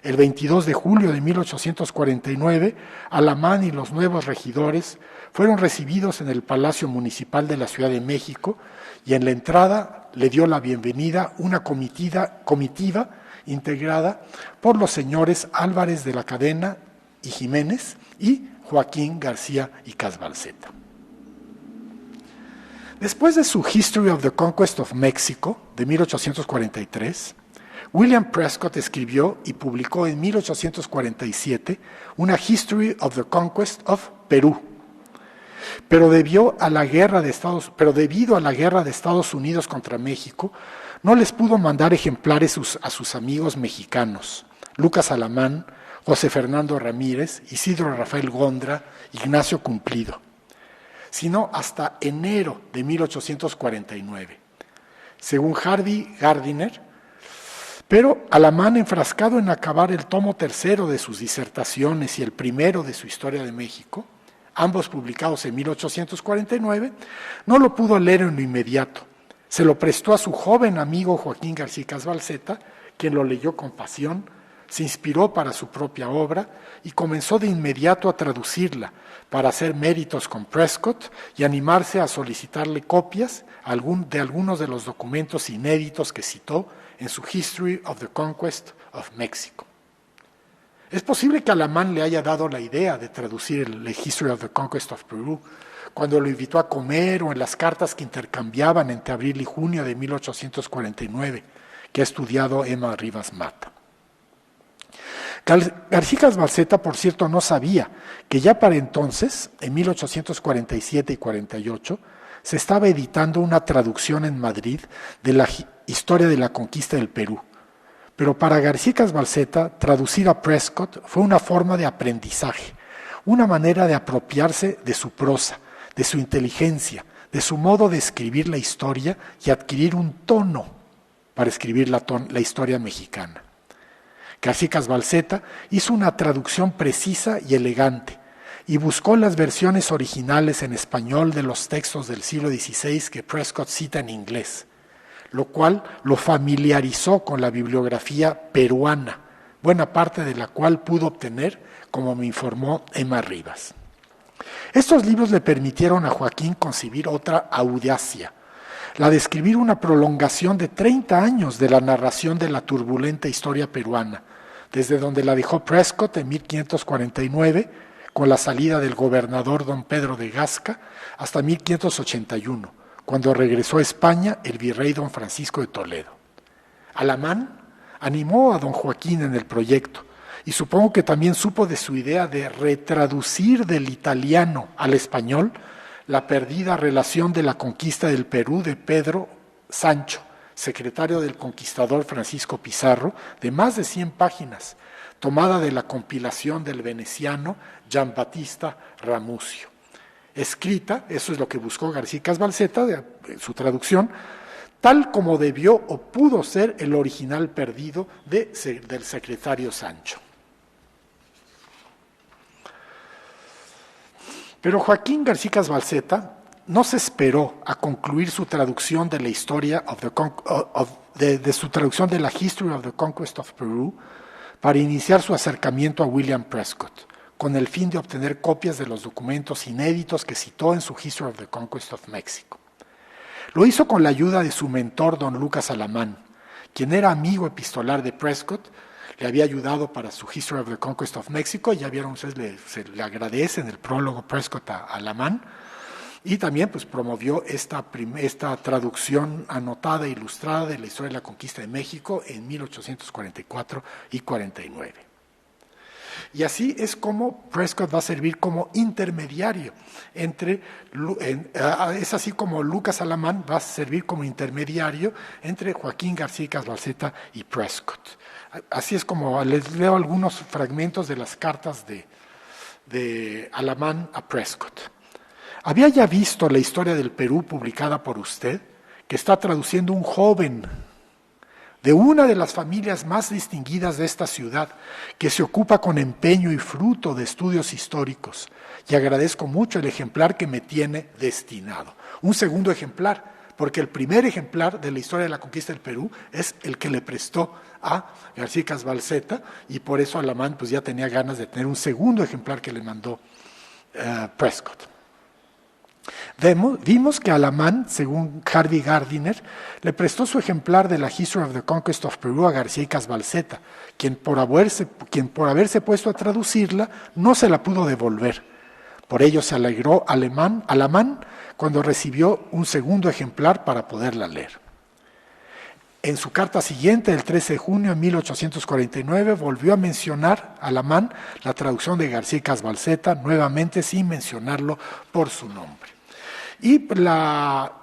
El 22 de julio de 1849, Alamán y los nuevos regidores fueron recibidos en el Palacio Municipal de la Ciudad de México y en la entrada le dio la bienvenida una comitiva integrada por los señores Álvarez de la Cadena y Jiménez y Joaquín García y Casbalceta. Después de su History of the Conquest of Mexico, de 1843, William Prescott escribió y publicó en 1847 una History of the Conquest of Perú. Pero debido a la guerra de Estados Unidos contra México, no les pudo mandar ejemplares a sus amigos mexicanos, Lucas Alamán, José Fernando Ramírez, Isidro Rafael Gondra, Ignacio Cumplido, sino hasta enero de 1849. Según Harvey Gardiner, pero Alamán, enfrascado en acabar el tomo tercero de sus disertaciones y el primero de su Historia de México, ambos publicados en 1849, no lo pudo leer en lo inmediato. Se lo prestó a su joven amigo Joaquín García Casbalceta, quien lo leyó con pasión, se inspiró para su propia obra y comenzó de inmediato a traducirla para hacer méritos con Prescott y animarse a solicitarle copias de algunos de los documentos inéditos que citó en su History of the Conquest of Mexico. Es posible que Alamán le haya dado la idea de traducir el History of the Conquest of Peru cuando lo invitó a comer o en las cartas que intercambiaban entre abril y junio de 1849, que ha estudiado Emma Rivas Mata. García Casbalceta, por cierto, no sabía que ya para entonces, en 1847 y 48, se estaba editando una traducción en Madrid de la historia de la conquista del Perú. Pero para García Casbalceta, traducir a Prescott fue una forma de aprendizaje, una manera de apropiarse de su prosa, de su inteligencia, de su modo de escribir la historia y adquirir un tono para escribir la historia mexicana. García Casbalceta hizo una traducción precisa y elegante y buscó las versiones originales en español de los textos del siglo XVI que Prescott cita en inglés, lo cual lo familiarizó con la bibliografía peruana, buena parte de la cual pudo obtener, como me informó Emma Rivas. Estos libros le permitieron a Joaquín concebir otra audacia, la de escribir una prolongación de 30 años de la narración de la turbulenta historia peruana, desde donde la dejó Prescott en 1549, con la salida del gobernador don Pedro de Gasca, hasta 1581, cuando regresó a España el virrey don Francisco de Toledo. Alamán animó a don Joaquín en el proyecto, y supongo que también supo de su idea de retraducir del italiano al español la perdida relación de la conquista del Perú de Pedro Sancho, secretario del conquistador Francisco Pizarro, de más de 100 páginas, tomada de la compilación del veneciano Giambattista Ramusio. Escrita, eso es lo que buscó García Casbalceta, su traducción, tal como debió o pudo ser el original perdido del secretario Sancho. Pero Joaquín García Casbalceta no se esperó a concluir su traducción de la historia de su traducción de la History of the Conquest of Peru para iniciar su acercamiento a William Prescott, con el fin de obtener copias de los documentos inéditos que citó en su History of the Conquest of Mexico. Lo hizo con la ayuda de su mentor, don Lucas Alamán, quien era amigo epistolar de Prescott, le había ayudado para su History of the Conquest of Mexico, ya vieron ustedes, se le agradece en el prólogo Prescott a Alamán, y también pues promovió esta traducción anotada e ilustrada de la historia de la conquista de México en 1844 y 49. Y así es como Prescott va a servir como intermediario es así como Lucas Alamán va a servir como intermediario entre Joaquín García y Casbalceta y Prescott. Así es como les leo algunos fragmentos de las cartas de Alamán a Prescott. Había ya visto la historia del Perú publicada por usted, que está traduciendo un joven de una de las familias más distinguidas de esta ciudad, que se ocupa con empeño y fruto de estudios históricos, y agradezco mucho el ejemplar que me tiene destinado. Un segundo ejemplar, porque el primer ejemplar de la historia de la conquista del Perú es el que le prestó a García Casbalceta, y por eso Alamán pues ya tenía ganas de tener un segundo ejemplar que le mandó Prescott. Vimos que Alamán, según Harvey Gardiner, le prestó su ejemplar de la History of the Conquest of Peru a García y Casbalceta, quien por haberse puesto a traducirla no se la pudo devolver. Por ello se alegró Alamán cuando recibió un segundo ejemplar para poderla leer. En su carta siguiente, el 13 de junio de 1849, volvió a mencionar Alamán la traducción de García y Casbalceta, nuevamente sin mencionarlo por su nombre. Y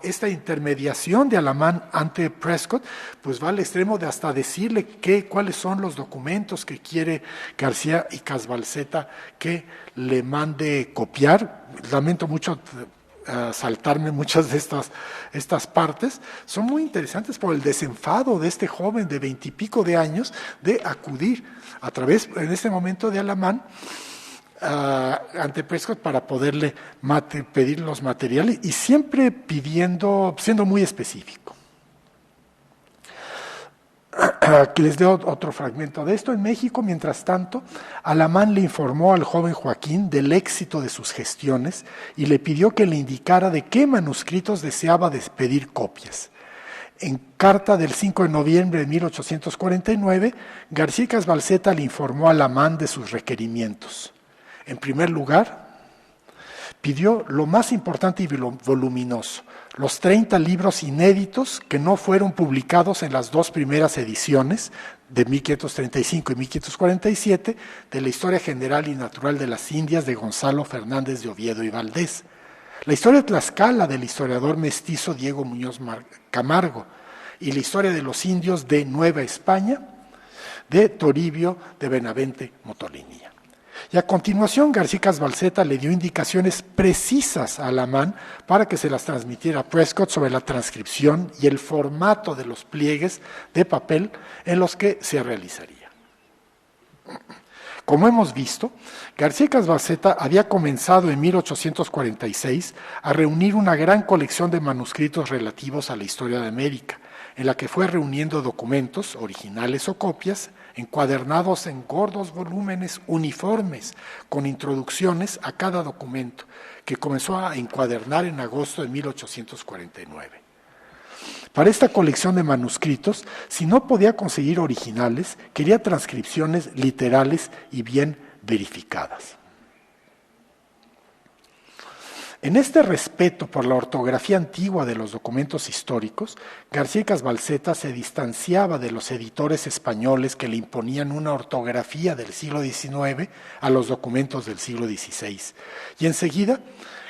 esta intermediación de Alamán ante Prescott pues va al extremo de hasta decirle cuáles son los documentos que quiere García y Casbalceta que le mande copiar. Lamento mucho saltarme muchas de estas partes. Son muy interesantes por el desenfado de este joven de 20 y pico de años de acudir a través, en este momento, de Alamán ante Prescott para poderle pedir los materiales, y siempre siendo muy específico. Aquí les doy otro fragmento de esto. En México, mientras tanto, Alamán le informó al joven Joaquín del éxito de sus gestiones y le pidió que le indicara de qué manuscritos deseaba pedir copias. En carta del 5 de noviembre de 1849, García Casbalceta le informó a Alamán de sus requerimientos. En primer lugar, pidió lo más importante y voluminoso, los 30 libros inéditos que no fueron publicados en las dos primeras ediciones de 1535 y 1547 de la Historia General y Natural de las Indias de Gonzalo Fernández de Oviedo y Valdés, la Historia de Tlaxcala del historiador mestizo Diego Muñoz Camargo y la Historia de los Indios de Nueva España de Toribio de Benavente Motolinía. Y a continuación, García Casbalceta le dio indicaciones precisas a Alamán para que se las transmitiera a Prescott sobre la transcripción y el formato de los pliegues de papel en los que se realizaría. Como hemos visto, García Casbalceta había comenzado en 1846 a reunir una gran colección de manuscritos relativos a la historia de América, en la que fue reuniendo documentos, originales o copias, encuadernados en gordos volúmenes uniformes, con introducciones a cada documento, que comenzó a encuadernar en agosto de 1849. Para esta colección de manuscritos, si no podía conseguir originales, quería transcripciones literales y bien verificadas. En este respeto por la ortografía antigua de los documentos históricos, García Casbalceta se distanciaba de los editores españoles que le imponían una ortografía del siglo XIX a los documentos del siglo XVI. Y enseguida,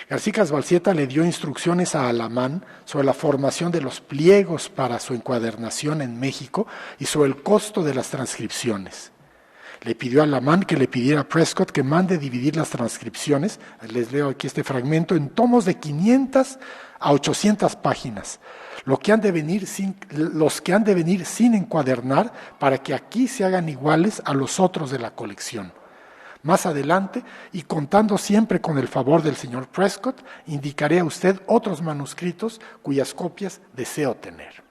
García Casbalceta le dio instrucciones a Alamán sobre la formación de los pliegos para su encuadernación en México y sobre el costo de las transcripciones. Le pidió a Alamán que le pidiera a Prescott que mande dividir las transcripciones, les leo aquí este fragmento, en tomos de 500 a 800 páginas, los que han de venir sin encuadernar para que aquí se hagan iguales a los otros de la colección. Más adelante, y contando siempre con el favor del señor Prescott, indicaré a usted otros manuscritos cuyas copias deseo tener.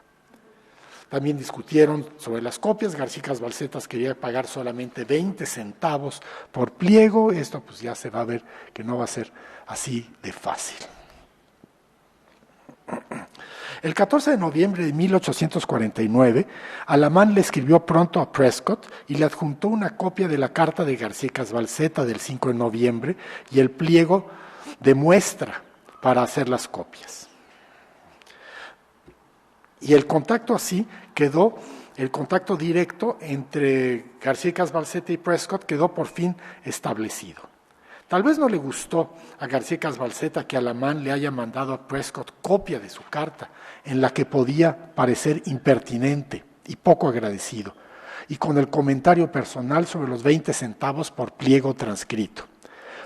También discutieron sobre las copias. García Balcetas quería pagar solamente 20 centavos por pliego. Esto pues ya se va a ver que no va a ser así de fácil. El 14 de noviembre de 1849, Alamán le escribió pronto a Prescott y le adjuntó una copia de la carta de García Balceta del 5 de noviembre y el pliego de muestra para hacer las copias. Y el contacto así quedó, el contacto directo entre García Balceta y Prescott quedó por fin establecido. Tal vez no le gustó a García Balceta que Alamán le haya mandado a Prescott copia de su carta, en la que podía parecer impertinente y poco agradecido, y con el comentario personal sobre los 20 centavos por pliego transcrito.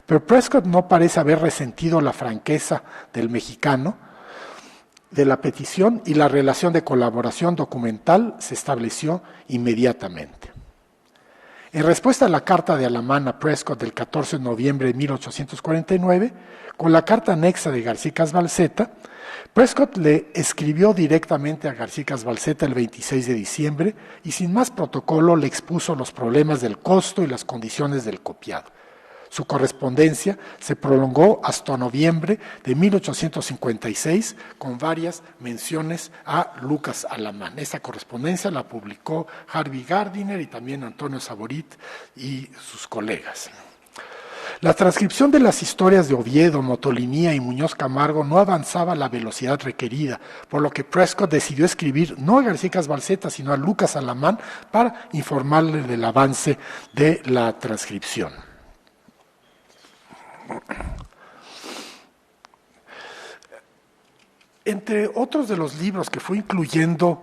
Pero Prescott no parece haber resentido la franqueza del mexicano de la petición y la relación de colaboración documental se estableció inmediatamente. En respuesta a la carta de Alamán a Prescott del 14 de noviembre de 1849, con la carta anexa de García Balceta, Prescott le escribió directamente a García Balceta el 26 de diciembre y sin más protocolo le expuso los problemas del costo y las condiciones del copiado. Su correspondencia se prolongó hasta noviembre de 1856 con varias menciones a Lucas Alamán. Esta correspondencia la publicó Harvey Gardiner y también Antonio Saborit y sus colegas. La transcripción de las historias de Oviedo, Motolinía y Muñoz Camargo no avanzaba a la velocidad requerida, por lo que Prescott decidió escribir no a García Balceta, sino a Lucas Alamán para informarle del avance de la transcripción. Entre otros de los libros que fue incluyendo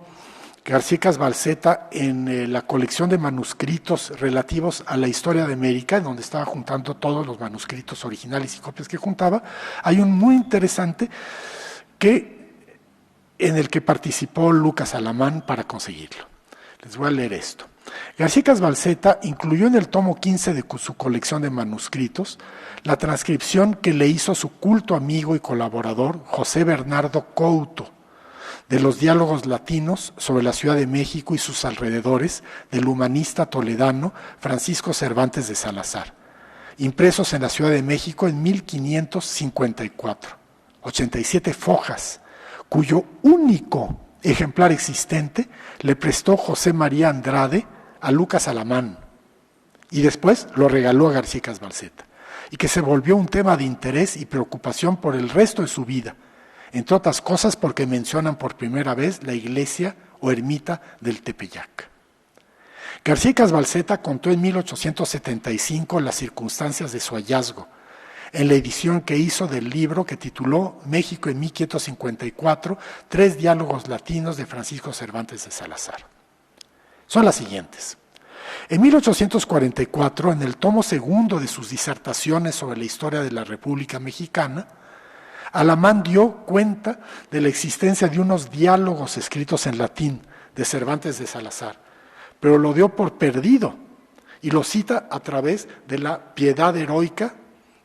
García Balceta en la colección de manuscritos relativos a la historia de América, donde estaba juntando todos los manuscritos originales y copias que juntaba, hay un muy interesante en el que participó Lucas Alamán para conseguirlo. Les voy a leer esto. García Balceta incluyó en el tomo 15 de su colección de manuscritos la transcripción que le hizo su culto amigo y colaborador José Bernardo Couto de los diálogos latinos sobre la Ciudad de México y sus alrededores del humanista toledano Francisco Cervantes de Salazar, impresos en la Ciudad de México en 1554, 87 fojas, cuyo único ejemplar existente le prestó José María Andrade a Lucas Alamán y después lo regaló a García Balceta, y que se volvió un tema de interés y preocupación por el resto de su vida, entre otras cosas porque mencionan por primera vez la iglesia o ermita del Tepeyac. García Balceta contó en 1875 las circunstancias de su hallazgo, en la edición que hizo del libro que tituló México en 1554, 3 diálogos latinos de Francisco Cervantes de Salazar. Son las siguientes. En 1844, en el tomo segundo de sus disertaciones sobre la historia de la República Mexicana, Alamán dio cuenta de la existencia de unos diálogos escritos en latín de Cervantes de Salazar, pero lo dio por perdido y lo cita a través de la Piedad Heroica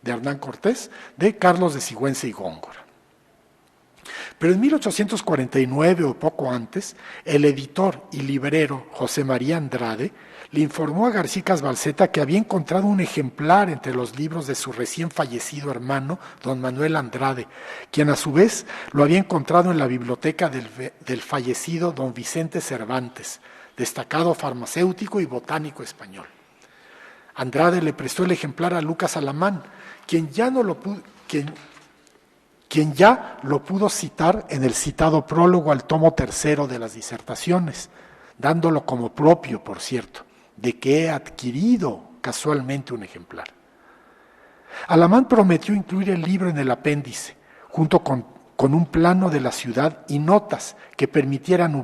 de Hernán Cortés, de Carlos de Sigüenza y Góngora. Pero en 1849 o poco antes, el editor y librero José María Andrade le informó a García Balceta que había encontrado un ejemplar entre los libros de su recién fallecido hermano, don Manuel Andrade, quien a su vez lo había encontrado en la biblioteca del fallecido don Vicente Cervantes, destacado farmacéutico y botánico español. Andrade le prestó el ejemplar a Lucas Alamán, quien ya lo pudo citar en el citado prólogo al tomo 3 de las disertaciones, dándolo como propio, por cierto, de que he adquirido casualmente un ejemplar. Alamán prometió incluir el libro en el apéndice, junto con un plano de la ciudad y notas que permitieran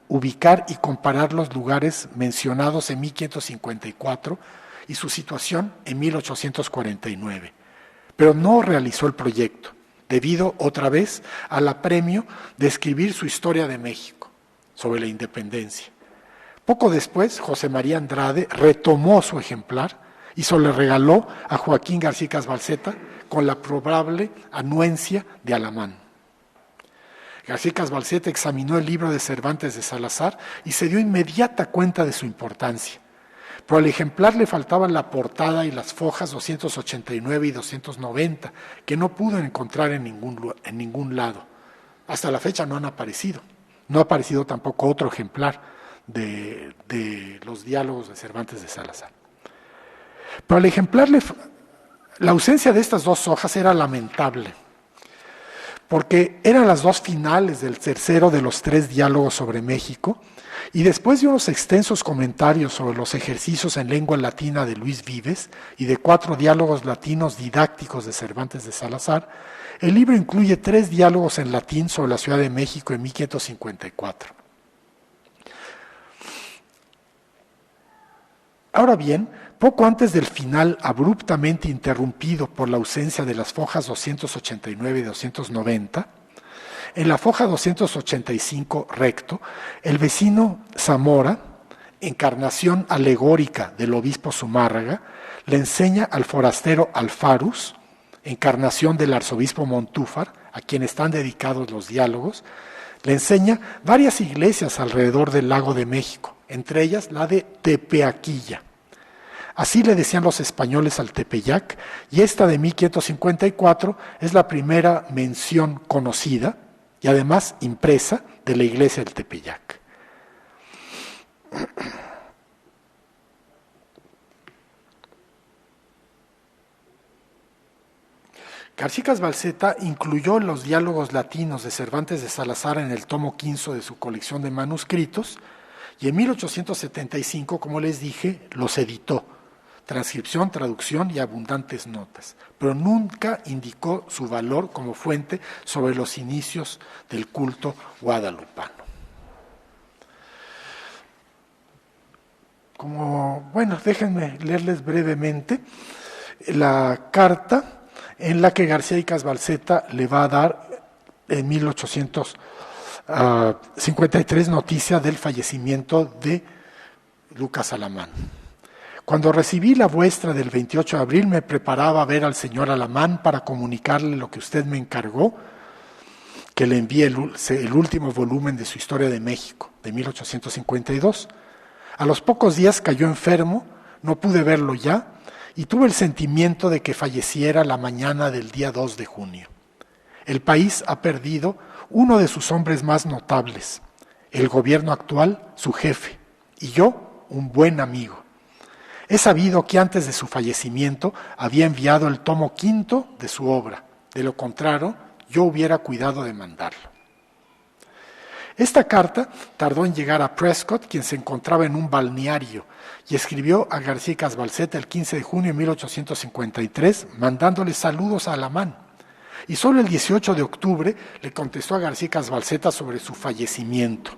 ubicar y comparar los lugares mencionados en 1554 y su situación en 1849. Pero no realizó el proyecto, debido otra vez al apremio de escribir su historia de México sobre la independencia. Poco después, José María Andrade retomó su ejemplar y se lo regaló a Joaquín García Balceta con la probable anuencia de Alamán. García Balceta examinó el libro de Cervantes de Salazar y se dio inmediata cuenta de su importancia. Pero al ejemplar le faltaban la portada y las fojas 289 y 290, que no pudo encontrar en ningún lado. Hasta la fecha no han aparecido. No ha aparecido tampoco otro ejemplar de los diálogos de Cervantes de Salazar. Pero al ejemplar, la ausencia de estas dos hojas era lamentable, porque eran las dos finales del tercero de los 3 diálogos sobre México, y después de unos extensos comentarios sobre los ejercicios en lengua latina de Luis Vives y de 4 diálogos latinos didácticos de Cervantes de Salazar, el libro incluye 3 diálogos en latín sobre la Ciudad de México en 1554. Ahora bien, poco antes del final, abruptamente interrumpido por la ausencia de las fojas 289 y 290, en la foja 285 recto, el vecino Zamora, encarnación alegórica del obispo Zumárraga, le enseña al forastero Alfarus, encarnación del arzobispo Montúfar, a quien están dedicados los diálogos, le enseña varias iglesias alrededor del lago de México, entre ellas la de Tepeaquilla. Así le decían los españoles al Tepeyac, y esta de 1554 es la primera mención conocida y además impresa de la iglesia del Tepeyac. García Balceta incluyó los diálogos latinos de Cervantes de Salazar en el tomo 15 de su colección de manuscritos y en 1875, como les dije, los editó. Transcripción, traducción y abundantes notas, pero nunca indicó su valor como fuente sobre los inicios del culto guadalupano. Déjenme leerles brevemente la carta en la que García Balceta le va a dar en 1853 noticia del fallecimiento de Lucas Alamán. Cuando recibí la vuestra del 28 de abril, me preparaba a ver al señor Alamán para comunicarle lo que usted me encargó, que le envíe el último volumen de su Historia de México, de 1852. A los pocos días cayó enfermo, no pude verlo ya, y tuve el sentimiento de que falleciera la mañana del día 2 de junio. El país ha perdido uno de sus hombres más notables, el gobierno actual, su jefe, y yo, un buen amigo. He sabido que antes de su fallecimiento había enviado el tomo 5 de su obra. De lo contrario, yo hubiera cuidado de mandarlo. Esta carta tardó en llegar a Prescott, quien se encontraba en un balneario, y escribió a García Balceta el 15 de junio de 1853, mandándole saludos a Alamán. Y solo el 18 de octubre le contestó a García Balceta sobre su fallecimiento.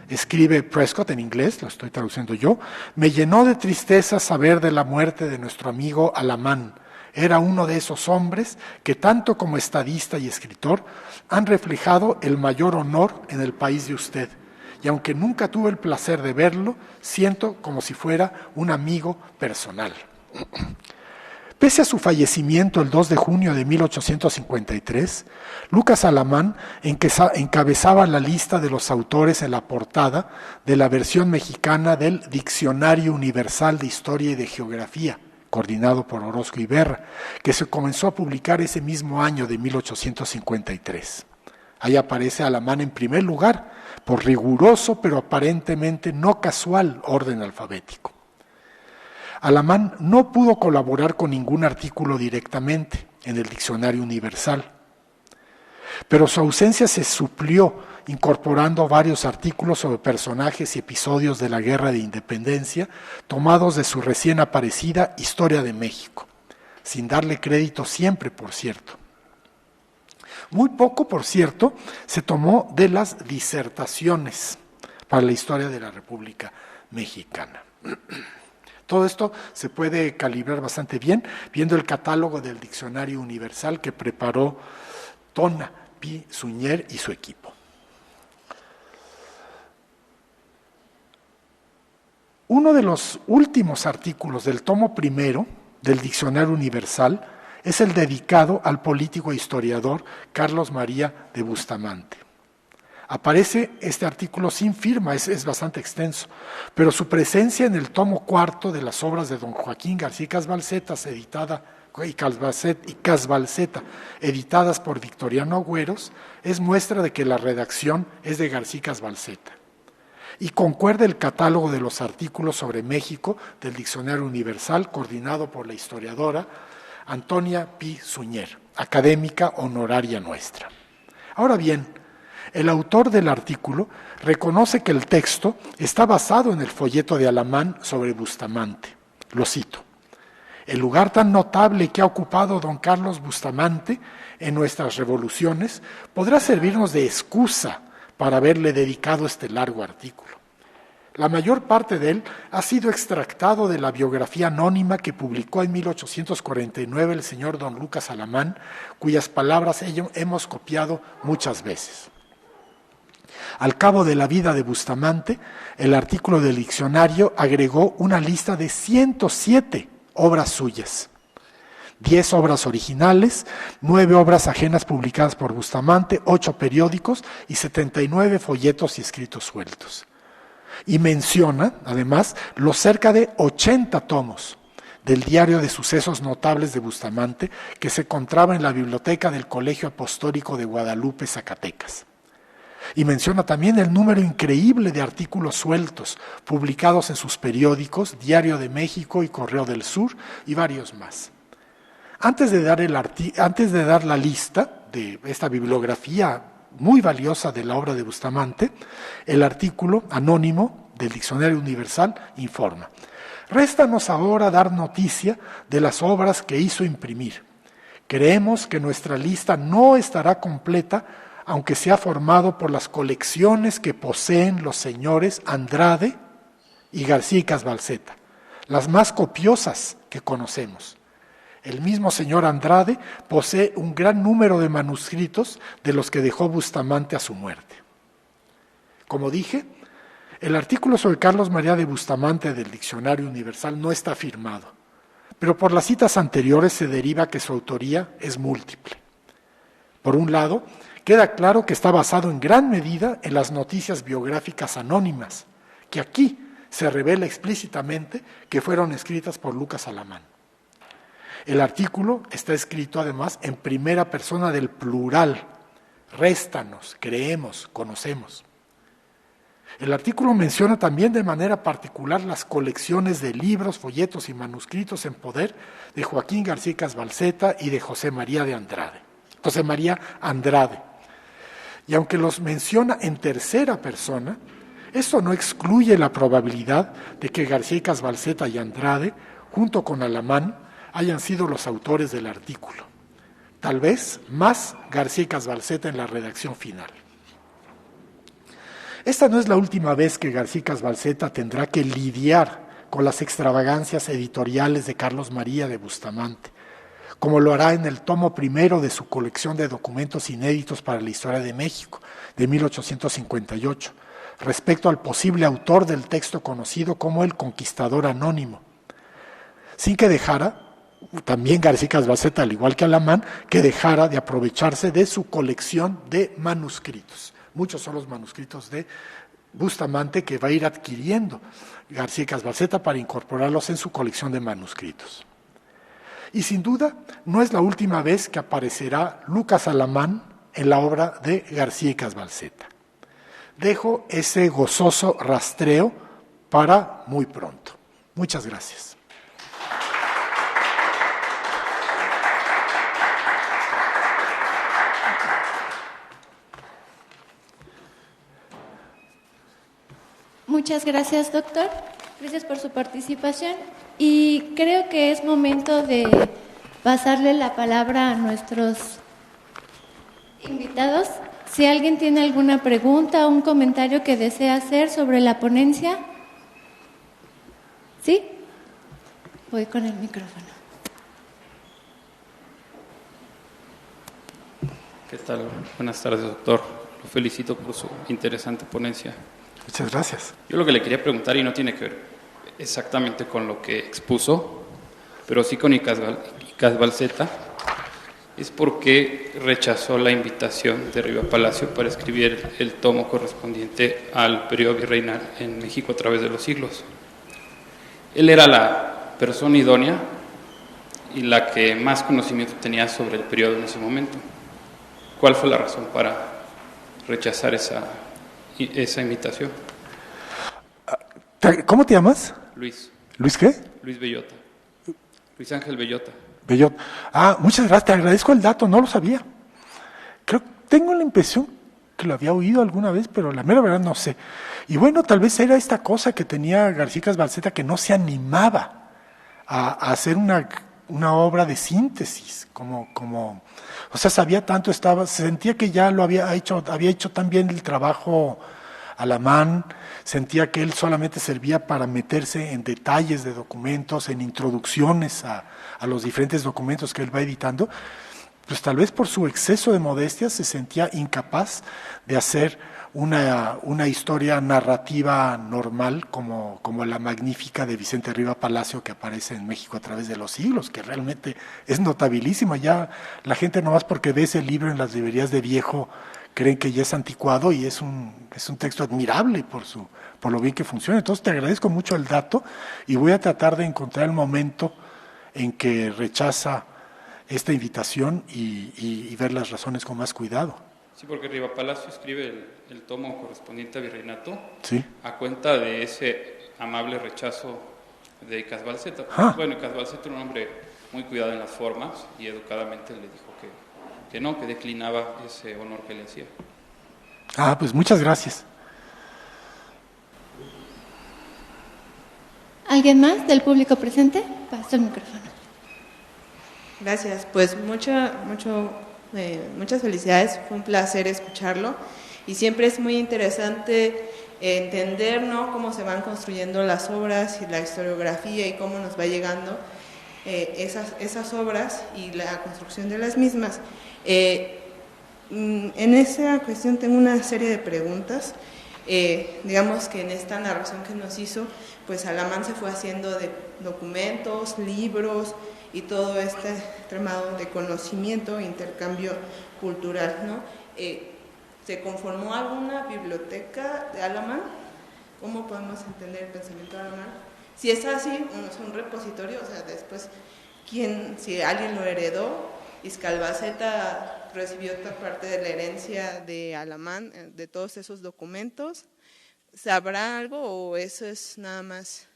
Escribe Prescott en inglés, lo estoy traduciendo yo: me llenó de tristeza saber de la muerte de nuestro amigo Alamán. Era uno de esos hombres que tanto como estadista y escritor han reflejado el mayor honor en el país de usted. Y aunque nunca tuve el placer de verlo, siento como si fuera un amigo personal. Pese a su fallecimiento el 2 de junio de 1853, Lucas Alamán encabezaba la lista de los autores en la portada de la versión mexicana del Diccionario Universal de Historia y de Geografía, coordinado por Orozco Iberra, que se comenzó a publicar ese mismo año de 1853. Ahí aparece Alamán en primer lugar, por riguroso pero aparentemente no casual orden alfabético. Alamán no pudo colaborar con ningún artículo directamente en el Diccionario Universal, pero su ausencia se suplió incorporando varios artículos sobre personajes y episodios de la Guerra de Independencia tomados de su recién aparecida Historia de México, sin darle crédito siempre, por cierto. Muy poco, por cierto, se tomó de las disertaciones para la historia de la República Mexicana. Todo esto se puede calibrar bastante bien viendo el catálogo del Diccionario Universal que preparó Tona Pi Suñer y su equipo. Uno de los últimos artículos del tomo primero del Diccionario Universal es el dedicado al político e historiador Carlos María de Bustamante. Aparece este artículo sin firma, es bastante extenso, pero su presencia en el tomo cuarto de las obras de don Joaquín García y Casbalceta, editadas por Victoriano Agüeros, es muestra de que la redacción es de García Casbalceta. Y concuerda el catálogo de los artículos sobre México del Diccionario Universal, coordinado por la historiadora Antonia Pi Suñer, académica honoraria nuestra. Ahora bien, el autor del artículo reconoce que el texto está basado en el folleto de Alamán sobre Bustamante. Lo cito: el lugar tan notable que ha ocupado don Carlos Bustamante en nuestras revoluciones podrá servirnos de excusa para haberle dedicado este largo artículo. La mayor parte de él ha sido extractado de la biografía anónima que publicó en 1849 el señor don Lucas Alamán, cuyas palabras hemos copiado muchas veces. Al cabo de la vida de Bustamante, el artículo del diccionario agregó una lista de 107 obras suyas, 10 obras originales, 9 obras ajenas publicadas por Bustamante, 8 periódicos y 79 folletos y escritos sueltos. Y menciona, además, los cerca de 80 tomos del diario de sucesos notables de Bustamante que se encontraba en la biblioteca del Colegio Apostólico de Guadalupe, Zacatecas. Y menciona también el número increíble de artículos sueltos publicados en sus periódicos, Diario de México y Correo del Sur, y varios más. Antes de dar la lista de esta bibliografía muy valiosa de la obra de Bustamante, el artículo anónimo del Diccionario Universal informa: réstanos ahora dar noticia de las obras que hizo imprimir. Creemos que nuestra lista no estará completa, aunque sea formado por las colecciones que poseen los señores Andrade y García y Casbalceta, las más copiosas que conocemos. El mismo señor Andrade posee un gran número de manuscritos de los que dejó Bustamante a su muerte. Como dije, el artículo sobre Carlos María de Bustamante del Diccionario Universal no está firmado, pero por las citas anteriores se deriva que su autoría es múltiple. Por un lado, queda claro que está basado en gran medida en las noticias biográficas anónimas, que aquí se revela explícitamente que fueron escritas por Lucas Alamán. El artículo está escrito además en primera persona del plural: réstanos, creemos, conocemos. El artículo menciona también de manera particular las colecciones de libros, folletos y manuscritos en poder de Joaquín García Casbalceta y de José María Andrade. Y aunque los menciona en tercera persona, esto no excluye la probabilidad de que García Casbalceta y Andrade, junto con Alamán, hayan sido los autores del artículo. Tal vez más García Casbalceta en la redacción final. Esta no es la última vez que García Casbalceta tendrá que lidiar con las extravagancias editoriales de Carlos María de Bustamante, como lo hará en el tomo primero de su colección de documentos inéditos para la historia de México, de 1858, respecto al posible autor del texto conocido como el Conquistador Anónimo, sin que dejara, también García Casbalceta, al igual que Alamán, que dejara de aprovecharse de su colección de manuscritos. Muchos son los manuscritos de Bustamante que va a ir adquiriendo García Casbalceta para incorporarlos en su colección de manuscritos. Y sin duda, no es la última vez que aparecerá Lucas Alamán en la obra de García Casbalceta. Dejo ese gozoso rastreo para muy pronto. Muchas gracias. Muchas gracias, doctor. Gracias por su participación. Y creo que es momento de pasarle la palabra a nuestros invitados. Si alguien tiene alguna pregunta o un comentario que desea hacer sobre la ponencia. ¿Sí? Voy con el micrófono. ¿Qué tal? Buenas tardes, doctor. Lo felicito por su interesante ponencia. Muchas gracias. Yo lo que le quería preguntar, y no tiene que ver exactamente con lo que expuso, pero sí con Casbalceta, es por qué rechazó la invitación de Riva Palacio para escribir el tomo correspondiente al periodo virreinal en México a través de los siglos. Él era la persona idónea y la que más conocimiento tenía sobre el periodo en ese momento. ¿Cuál fue la razón para rechazar esa invitación? ¿Cómo te llamas? Luis. ¿Luis qué? Luis Bellota. Luis Ángel Bellota. Bellot. Muchas gracias, te agradezco el dato, no lo sabía. Tengo la impresión que lo había oído alguna vez, pero la mera verdad no sé. Y bueno, tal vez era esta cosa que tenía García Casbalceta, que no se animaba a hacer una obra de síntesis, o sea, sabía tanto, sentía que ya había hecho tan bien el trabajo Alamán, sentía que él solamente servía para meterse en detalles de documentos, en introducciones a los diferentes documentos que él va editando. Pues tal vez por su exceso de modestia se sentía incapaz de hacer una historia narrativa normal como la magnífica de Vicente Riva Palacio, que aparece en México a través de los siglos, que realmente es notabilísima. Ya la gente, nomás porque ve ese libro en las librerías de viejo, creen que ya es anticuado, y es un texto admirable por lo bien que funciona. Entonces te agradezco mucho el dato y voy a tratar de encontrar el momento en que rechaza esta invitación y ver las razones con más cuidado. Sí, porque Riva Palacio escribe el tomo correspondiente a Virreinato, ¿sí?, a cuenta de ese amable rechazo de Casbalceta. Bueno, Casbalceta era un hombre muy cuidado en las formas y educadamente le dijo que no, que declinaba ese honor que le hacía. Pues muchas gracias. ¿Alguien más del público presente? Paso el micrófono. Gracias, pues muchas felicidades, fue un placer escucharlo y siempre es muy interesante entender, ¿no?, cómo se van construyendo las obras y la historiografía y cómo nos va llegando esas obras y la construcción de las mismas. En esa cuestión tengo una serie de preguntas. Digamos que en esta narración que nos hizo, pues Alamán se fue haciendo de documentos, libros y todo este tramado de conocimiento e intercambio cultural, ¿no? ¿Se conformó alguna biblioteca de Alamán? ¿Cómo podemos entender el pensamiento de Alamán? Si es así, es un repositorio, o sea, después, si alguien lo heredó, Casbalceta recibió otra parte de la herencia de Alamán, de todos esos documentos. ¿Sabrá algo o eso es nada más,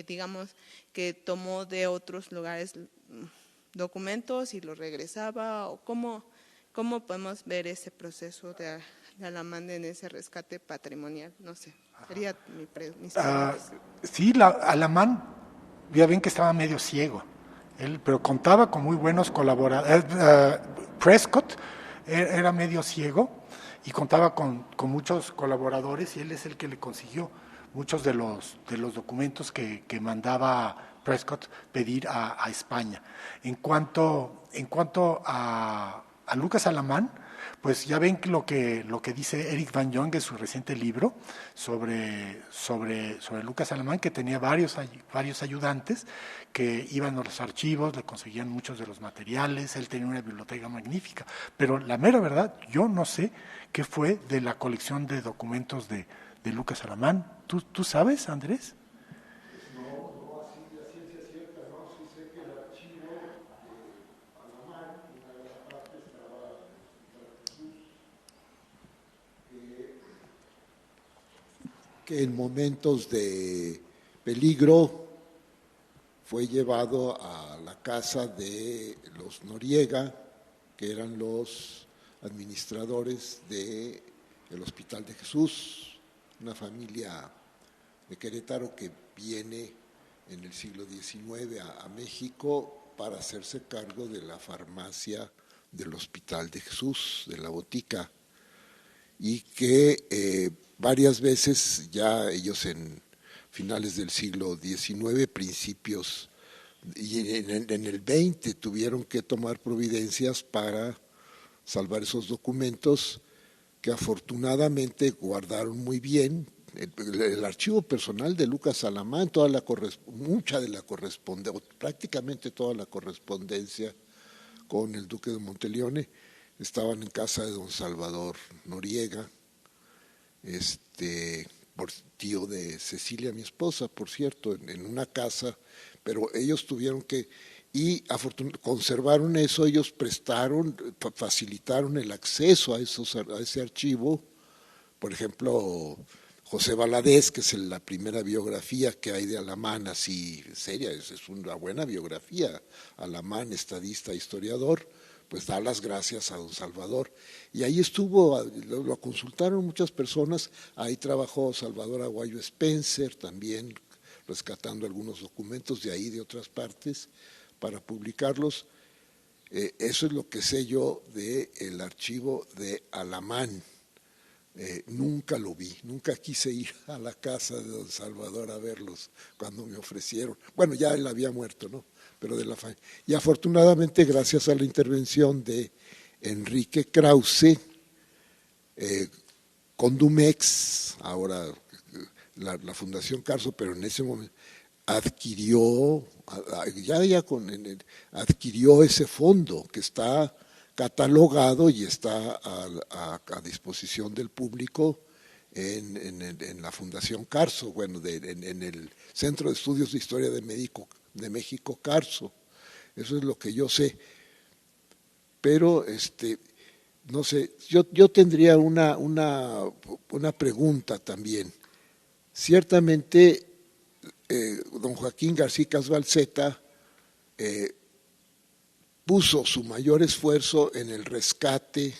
digamos, que tomó de otros lugares documentos y los regresaba? ¿O cómo podemos ver ese proceso de Alamán en ese rescate patrimonial? No sé, sería mis preguntas. Sí, Alamán, ya ven que estaba medio ciego, pero contaba con muy buenos colaboradores. Prescott era medio ciego y contaba con muchos colaboradores, y él es el que le consiguió muchos de los documentos que mandaba Prescott pedir a España. En cuanto a Lucas Alamán, pues ya ven lo que dice Eric Van Jong en su reciente libro sobre Lucas Alamán, que tenía varios ayudantes que iban a los archivos, le conseguían muchos de los materiales, él tenía una biblioteca magnífica, pero la mera verdad, yo no sé qué fue de la colección de documentos de Lucas Alamán. ¿Tú sabes, Andrés? No, así la ciencia cierta, no, sí sé que el archivo de Alamán, una de las partes estaba que en momentos de peligro fue llevado a la casa de los Noriega, que eran los administradores del Hospital de Jesús, una familia de Querétaro que viene en el siglo XIX a México para hacerse cargo de la farmacia del Hospital de Jesús, de la botica, y que varias veces ya ellos en finales del siglo XIX, principios y en el XX tuvieron que tomar providencias para salvar esos documentos que afortunadamente guardaron muy bien. El archivo personal de Lucas Alamán, prácticamente toda la correspondencia con el duque de Monteleone, estaban en casa de don Salvador Noriega, por tío de Cecilia, mi esposa, por cierto, en una casa, pero ellos tuvieron que, y conservaron eso, ellos prestaron, facilitaron el acceso a ese archivo. Por ejemplo, José Valadez, que es la primera biografía que hay de Alamán, así seria, es una buena biografía, Alamán, estadista, historiador, pues da las gracias a don Salvador. Y ahí estuvo, lo consultaron muchas personas, ahí trabajó Salvador Aguayo Spencer también, rescatando algunos documentos de ahí, de otras partes, para publicarlos. Eso es lo que sé yo del archivo de Alamán. Nunca lo vi, nunca quise ir a la casa de don Salvador a verlos cuando me ofrecieron. Bueno, ya él había muerto, ¿no? Pero de la familia. Y afortunadamente, gracias a la intervención de Enrique Krause, Condumex, ahora la Fundación Carso, pero en ese momento adquirió ese fondo que está catalogado y está a disposición del público en la Fundación Carso, bueno, en el Centro de Estudios de Historia de México Carso. Eso es lo que yo sé. Pero no sé, yo tendría una pregunta también. Ciertamente, don Joaquín García Balseta puso su mayor esfuerzo en el rescate,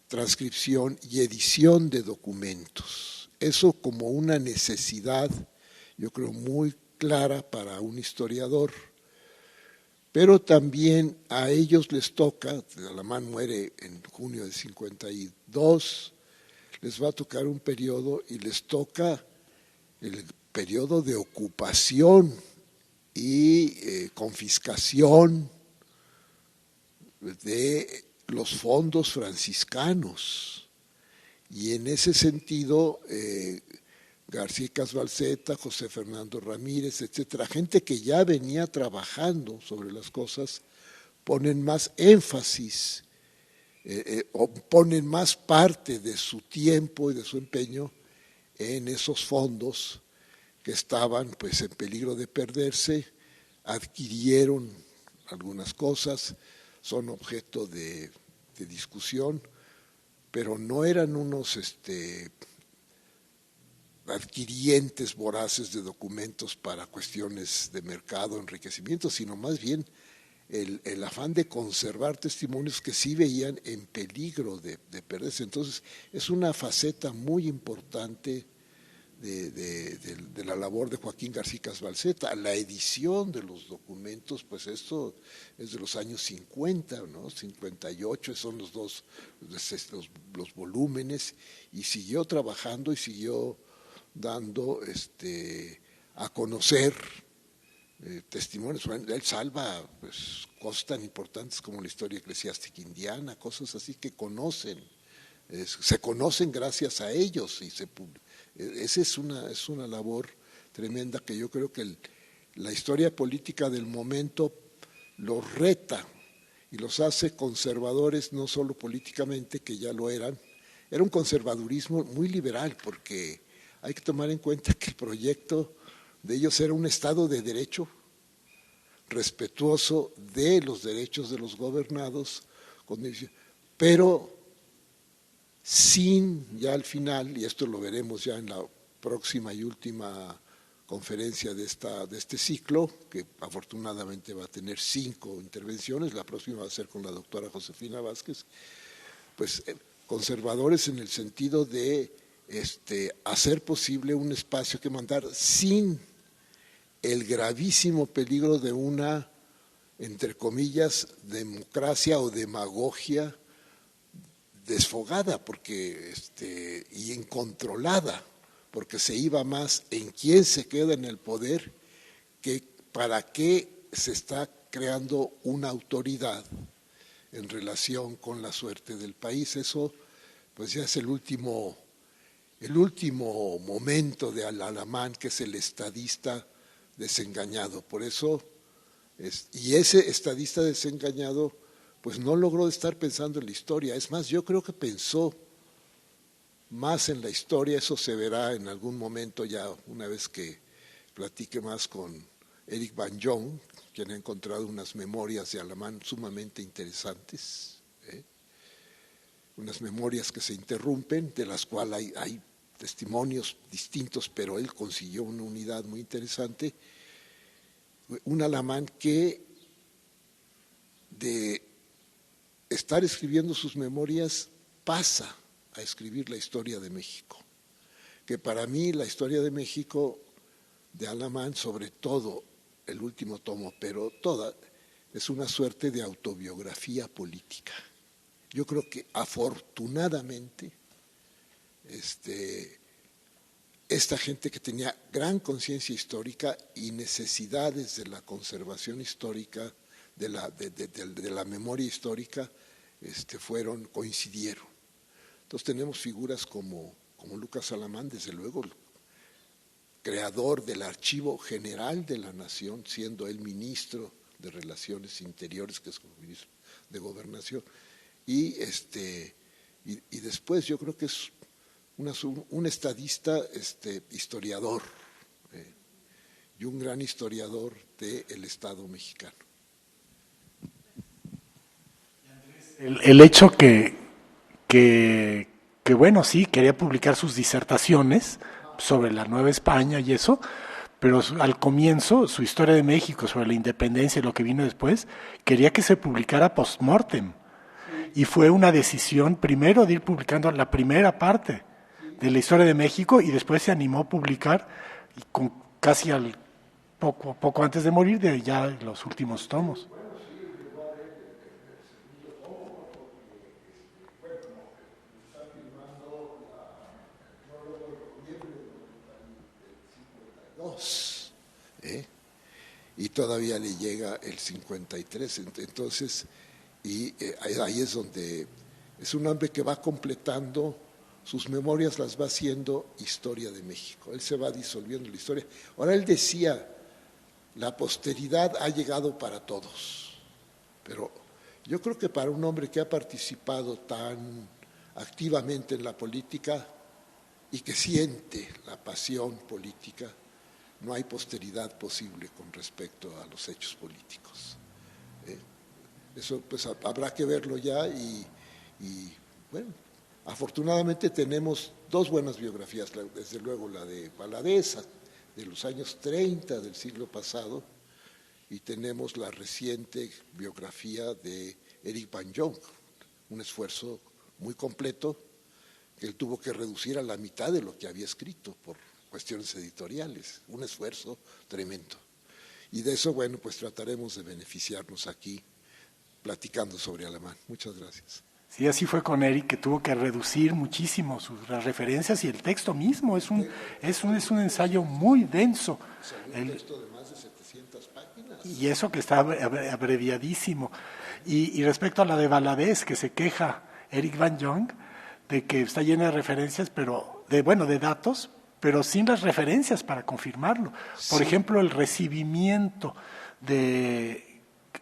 transcripción y edición de documentos. Eso como una necesidad, yo creo, muy clara para un historiador. Pero también a ellos les toca, Alamán muere en junio de 52, les va a tocar un periodo y les toca el periodo de ocupación y confiscación de los fondos franciscanos. Y en ese sentido, García Balseta, José Fernando Ramírez, etcétera, gente que ya venía trabajando sobre las cosas, ponen más énfasis o ponen más parte de su tiempo y de su empeño en esos fondos que estaban pues en peligro de perderse, adquirieron algunas cosas, son objeto de discusión, pero no eran unos adquirientes voraces de documentos para cuestiones de mercado, enriquecimiento, sino más bien el afán de conservar testimonios que sí veían en peligro de perderse. Entonces, es una faceta muy importante de la labor de Joaquín García Balseta. La edición de los documentos, pues esto es de los años 50, ¿no? 58 son los volúmenes, y siguió trabajando y siguió dando a conocer testimonios. Él salva pues, cosas tan importantes como la historia eclesiástica indiana, cosas así que se conocen gracias a ellos, y esa es una labor tremenda que yo creo que la historia política del momento los reta y los hace conservadores, no solo políticamente, que ya lo eran. Era un conservadurismo muy liberal, porque hay que tomar en cuenta que el proyecto de ellos era un Estado de derecho, respetuoso de los derechos de los gobernados, pero sin, ya al final, y esto lo veremos ya en la próxima y última conferencia de este ciclo, que afortunadamente va a tener 5 intervenciones, la próxima va a ser con la doctora Josefina Vázquez, pues conservadores en el sentido de hacer posible un espacio que mandar sin el gravísimo peligro de una, entre comillas, democracia o demagogia desfogada y incontrolada, porque se iba más en quién se queda en el poder que para qué se está creando una autoridad en relación con la suerte del país. Eso pues ya es el último momento de Alamán, que es el estadista desengañado. Por eso Y ese estadista desengañado pues no logró estar pensando en la historia. Es más, yo creo que pensó más en la historia. Eso se verá en algún momento ya, una vez que platique más con Eric Van Jong, quien ha encontrado unas memorias de Alamán sumamente interesantes, unas memorias que se interrumpen, de las cuales hay testimonios distintos, pero él consiguió una unidad muy interesante. Un Alamán que de estar escribiendo sus memorias pasa a escribir la historia de México, que para mí la historia de México de Alamán, sobre todo el último tomo, pero toda, es una suerte de autobiografía política. Yo creo que afortunadamente esta gente que tenía gran conciencia histórica y necesidades de la conservación histórica, de la memoria histórica, coincidieron. Entonces tenemos figuras como Lucas Alamán, desde luego, creador del Archivo General de la Nación, siendo él ministro de Relaciones Interiores, que es ministro de Gobernación, y después yo creo que es un estadista, historiador, y un gran historiador del Estado mexicano. El hecho que bueno, sí, quería publicar sus disertaciones sobre la Nueva España y eso, pero al comienzo, su historia de México, sobre la independencia y lo que vino después, quería que se publicara post-mortem. Y fue una decisión primero de ir publicando la primera parte de la historia de México y después se animó a publicar con casi poco antes de morir de ya los últimos tomos. Y todavía le llega el 53, entonces, ahí es donde es un hombre que va completando sus memorias, las va haciendo historia de México. Él se va disolviendo en la historia. Ahora él decía, la posteridad ha llegado para todos, pero yo creo que para un hombre que ha participado tan activamente en la política y que siente la pasión política, no hay posteridad posible con respecto a los hechos políticos. Eso pues habrá que verlo ya y bueno, afortunadamente tenemos dos buenas biografías, desde luego la de Valadez, de los años 30 del siglo pasado, y tenemos la reciente biografía de Eric Van Jong, un esfuerzo muy completo que él tuvo que reducir a la mitad de lo que había escrito por cuestiones editoriales, un esfuerzo tremendo. Y de eso, bueno, pues trataremos de beneficiarnos aquí platicando sobre Alamán. Muchas gracias. Sí, así fue con Eric, que tuvo que reducir muchísimo las referencias y el texto mismo. Es un ensayo muy denso. Un texto de más de 700 páginas. Y eso que está abreviadísimo. Y respecto a la de Valadez, que se queja Eric Van Jong, de que está llena de referencias, pero de datos, pero sin las referencias para confirmarlo. Por ejemplo, el recibimiento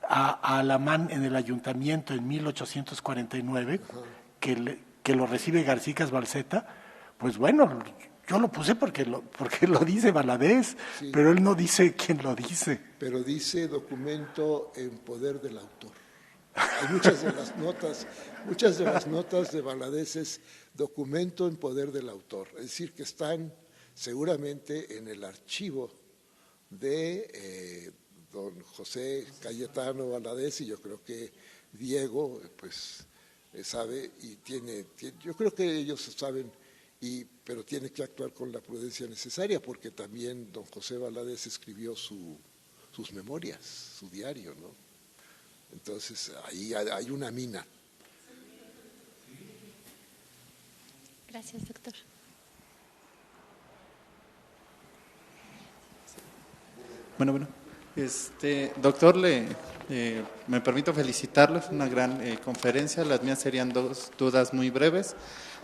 a Alamán en el ayuntamiento en 1849, que lo recibe García Balseta, pues bueno, yo lo puse porque lo dice Valadez, sí, pero él no dice quién lo dice. Pero dice documento en poder del autor. Hay muchas de las notas de Valadez es documento en poder del autor, es decir, que están seguramente en el archivo de don José Cayetano Valadez, y yo creo que Diego pues sabe y yo creo que ellos saben, pero tiene que actuar con la prudencia necesaria, porque también don José Valadez escribió sus memorias, su diario, ¿no? Entonces ahí hay una mina. Gracias, doctor. Bueno. Doctor, me permito felicitarlo, es una gran conferencia. Las mías serían dos dudas muy breves.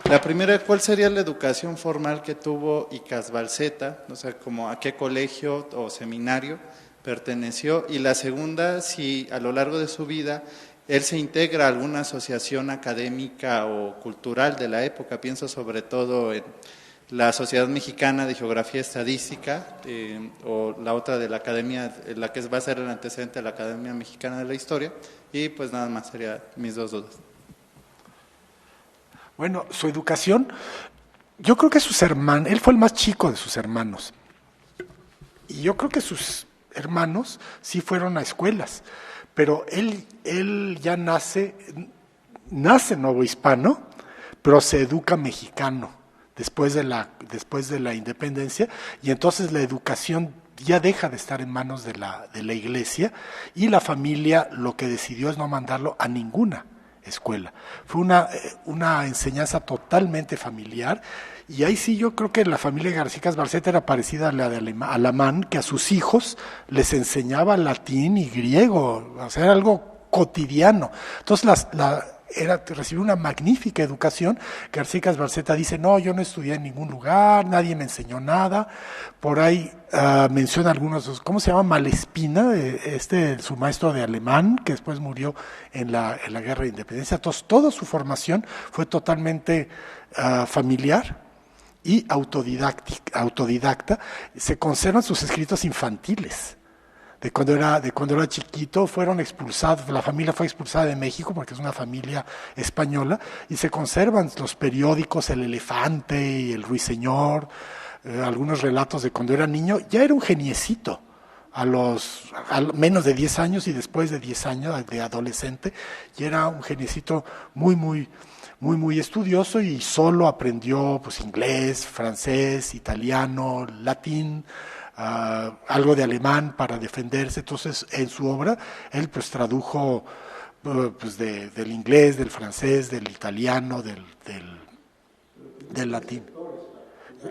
La primera, ¿cuál sería la educación formal que tuvo Icaz Balseta? O sea, como a qué colegio o seminario perteneció, y la segunda, si a lo largo de su vida él se integra a alguna asociación académica o cultural de la época. Pienso sobre todo en la Sociedad Mexicana de Geografía y Estadística, o la otra de la Academia, la que va a ser el antecedente de la Academia Mexicana de la Historia, y pues nada más serían mis dos dudas. Bueno, su educación, yo creo que sus hermanos, él fue el más chico de sus hermanos, y yo creo que sus hermanos sí fueron a escuelas, pero él ya nace novohispano, pero se educa mexicano después de la independencia, y entonces la educación ya deja de estar en manos de la iglesia, y la familia lo que decidió es no mandarlo a ninguna escuela. Fue una enseñanza totalmente familiar, y ahí sí yo creo que la familia García Barceta era parecida a la de Alamán, que a sus hijos les enseñaba latín y griego, o sea, era algo cotidiano. Entonces recibió una magnífica educación. García Barceta dice, no, yo no estudié en ningún lugar, nadie me enseñó nada. Por ahí menciona algunos, ¿cómo se llama? Malespina, su maestro de alemán, que después murió en la Guerra de Independencia. Entonces, toda su formación fue totalmente familiar y autodidacta. Se conservan sus escritos infantiles. De cuando era chiquito, fueron expulsados, la familia fue expulsada de México porque es una familia española, y se conservan los periódicos El Elefante y El Ruiseñor, algunos relatos de cuando era niño. Ya era un geniecito a menos de 10 años, y después de 10 años de adolescente, y era un geniecito muy estudioso, y solo aprendió pues inglés, francés, italiano, latín, algo de alemán para defenderse. Entonces, en su obra, él pues tradujo pues del inglés, del francés, del italiano, del latín.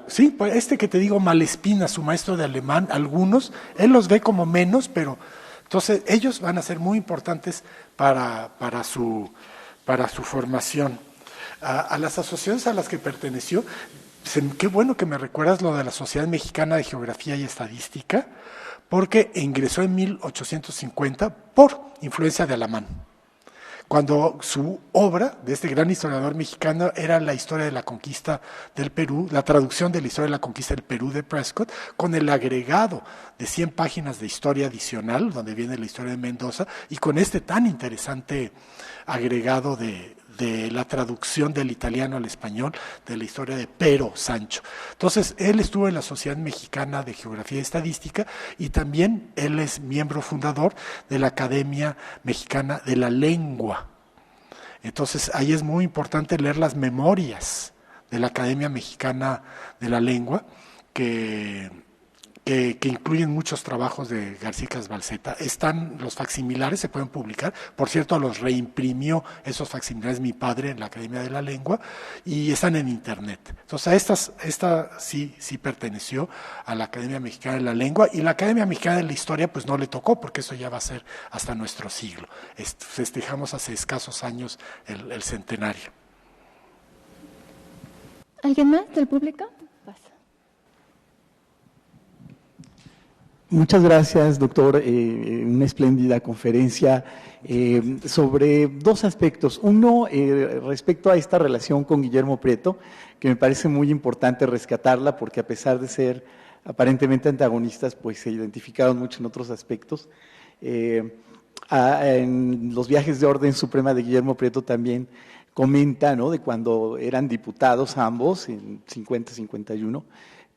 Sí, pues que te digo, Malespina, su maestro de alemán, algunos, él los ve como menos, pero entonces ellos van a ser muy importantes para su formación. A las asociaciones a las que perteneció, qué bueno que me recuerdas lo de la Sociedad Mexicana de Geografía y Estadística, porque ingresó en 1850 por influencia de Alamán, cuando su obra de este gran historiador mexicano era la historia de la conquista del Perú, la traducción de la historia de la conquista del Perú de Prescott, con el agregado de 100 páginas de historia adicional, donde viene la historia de Mendoza, y con este tan interesante agregado de la traducción del italiano al español de la historia de Pero Sancho. Entonces, él estuvo en la Sociedad Mexicana de Geografía y Estadística, y también él es miembro fundador de la Academia Mexicana de la Lengua. Entonces, ahí es muy importante leer las memorias de la Academia Mexicana de la Lengua, que incluyen muchos trabajos de García Barceta. Están los facsimilares, se pueden publicar. Por cierto, los reimprimió esos facsimilares mi padre en la Academia de la Lengua, y están en internet. Entonces, esta sí perteneció a la Academia Mexicana de la Lengua, y la Academia Mexicana de la Historia pues no le tocó, porque eso ya va a ser hasta nuestro siglo. Festejamos hace escasos años el centenario. ¿Alguien más del público? Muchas gracias, doctor. Una espléndida conferencia sobre dos aspectos. Uno, respecto a esta relación con Guillermo Prieto, que me parece muy importante rescatarla, porque a pesar de ser aparentemente antagonistas, pues se identificaron mucho en otros aspectos. En los viajes de orden suprema de Guillermo Prieto también comenta, ¿no?, de cuando eran diputados ambos, en 50-51,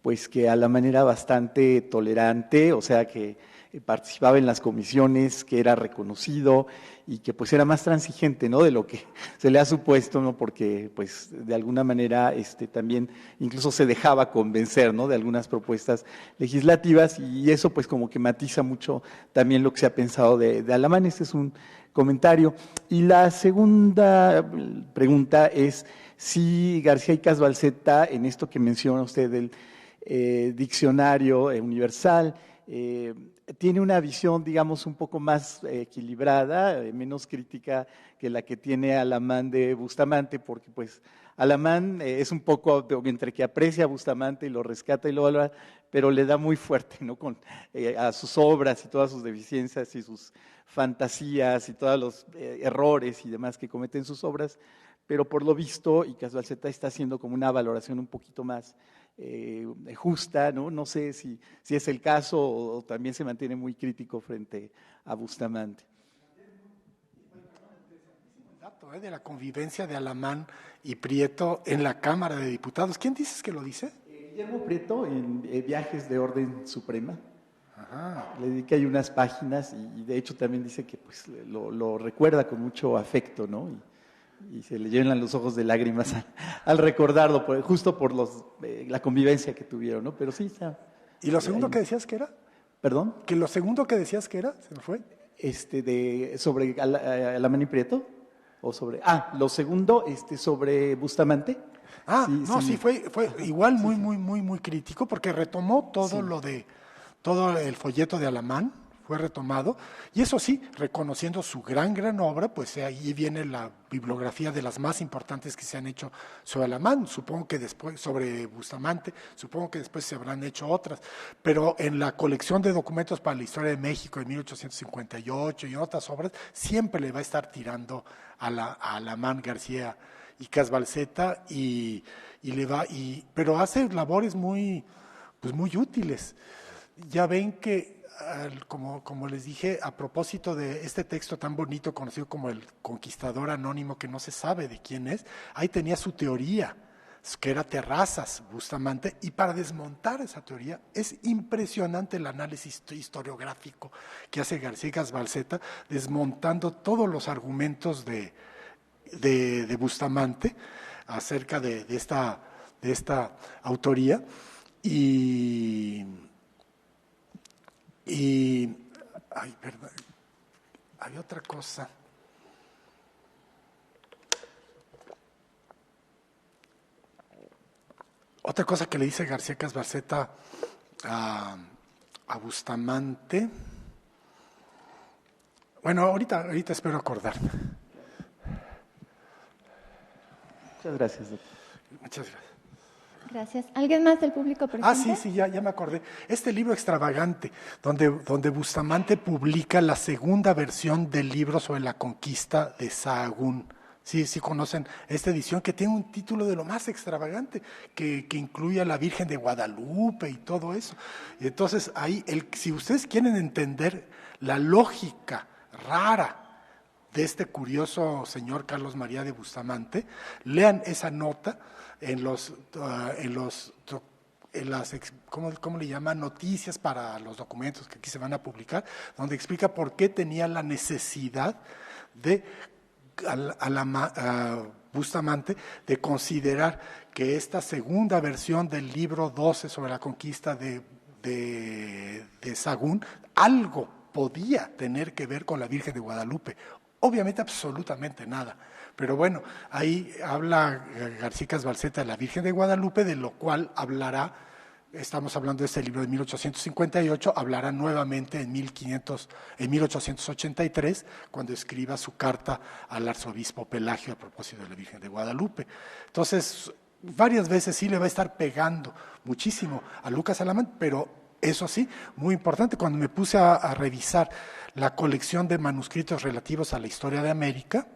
pues que a la manera bastante tolerante, o sea que participaba en las comisiones, que era reconocido y que pues era más transigente, ¿no?, de lo que se le ha supuesto, ¿no?, porque pues de alguna manera también incluso se dejaba convencer, ¿no?, de algunas propuestas legislativas, y eso pues como que matiza mucho también lo que se ha pensado de Alamán. Este es un comentario. Y la segunda pregunta es si García Barceta, en esto que menciona usted del diccionario universal, tiene una visión, digamos, un poco más equilibrada, menos crítica que la que tiene Alamán de Bustamante, porque pues Alamán es un poco entre que aprecia a Bustamante y lo rescata y lo valora, pero le da muy fuerte, ¿no? A sus obras y todas sus deficiencias y sus fantasías y todos los errores y demás que cometen sus obras, pero por lo visto Icas Balseta está haciendo como una valoración un poquito más justa, ¿no? No sé si es el caso o también se mantiene muy crítico frente a Bustamante. Dato de la convivencia de Alamán y Prieto en la Cámara de Diputados. ¿Quién dices que lo dice? Guillermo Prieto en Viajes de Orden Suprema. Ajá. Le dedica ahí unas páginas y de hecho también dice que pues lo recuerda con mucho afecto, ¿no? Y se le llenan los ojos de lágrimas al recordarlo, justo por la convivencia que tuvieron, ¿no? Pero sí está. ¿Y lo segundo que decías que era? ¿Perdón? ¿Que lo segundo que decías que era? ¿Se me fue? Sobre Alamán y Prieto. O sobre, lo segundo, sobre Bustamante. Sí, fue igual muy crítico, porque retomó todo el folleto de Alamán, fue retomado, y eso sí, reconociendo su gran obra, pues ahí viene la bibliografía de las más importantes que se han hecho sobre Alamán, supongo que después, sobre Bustamante, supongo que después se habrán hecho otras, pero en la colección de documentos para la historia de México de 1858 y otras obras, siempre le va a estar tirando a Alamán García Icas Balseta pero hace labores muy útiles. Ya ven que como les dije, a propósito de este texto tan bonito conocido como el Conquistador Anónimo, que no se sabe de quién es, ahí tenía su teoría, que era Terrazas, Bustamante, y para desmontar esa teoría es impresionante el análisis historiográfico que hace García Balseta, desmontando todos los argumentos de Bustamante acerca de esta autoría perdón, había otra cosa. Otra cosa que le dice García Balseta a Bustamante. Bueno, ahorita espero acordarme. Muchas gracias, doctor. Muchas gracias. Gracias. ¿Alguien más del público presente? Sí, ya me acordé. Este libro extravagante, donde Bustamante publica la segunda versión del libro sobre la conquista de Sahagún. Sí conocen esta edición que tiene un título de lo más extravagante, que incluye a la Virgen de Guadalupe y todo eso. Y entonces ahí, si ustedes quieren entender la lógica rara de este curioso señor Carlos María de Bustamante, lean esa nota en las ¿cómo le llaman? Noticias para los documentos que aquí se van a publicar, donde explica por qué tenía la necesidad de Bustamante de considerar que esta segunda versión del libro 12 sobre la conquista de Sahagún algo podía tener que ver con la Virgen de Guadalupe. Obviamente absolutamente nada, pero bueno, ahí habla García Balseta de la Virgen de Guadalupe, de lo cual hablará, estamos hablando de este libro de 1858, hablará nuevamente en 1883, cuando escriba su carta al arzobispo Pelagio a propósito de la Virgen de Guadalupe. Entonces, varias veces sí le va a estar pegando muchísimo a Lucas Alamán, pero eso sí, muy importante, cuando me puse a revisar la colección de manuscritos relativos a la historia de América,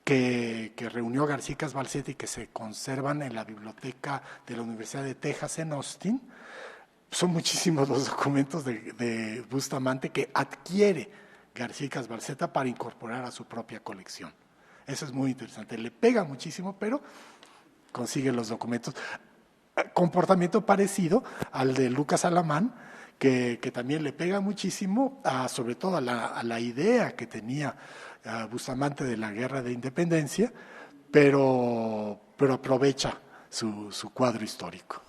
que reunió García Balseta y que se conservan en la biblioteca de la Universidad de Texas en Austin, son muchísimos los documentos de Bustamante que adquiere García Balseta para incorporar a su propia colección. Eso es muy interesante, le pega muchísimo, pero consigue los documentos. Comportamiento parecido al de Lucas Alamán, que también le pega muchísimo, sobre todo a la idea que tenía Bustamante de la Guerra de Independencia, pero aprovecha su cuadro histórico.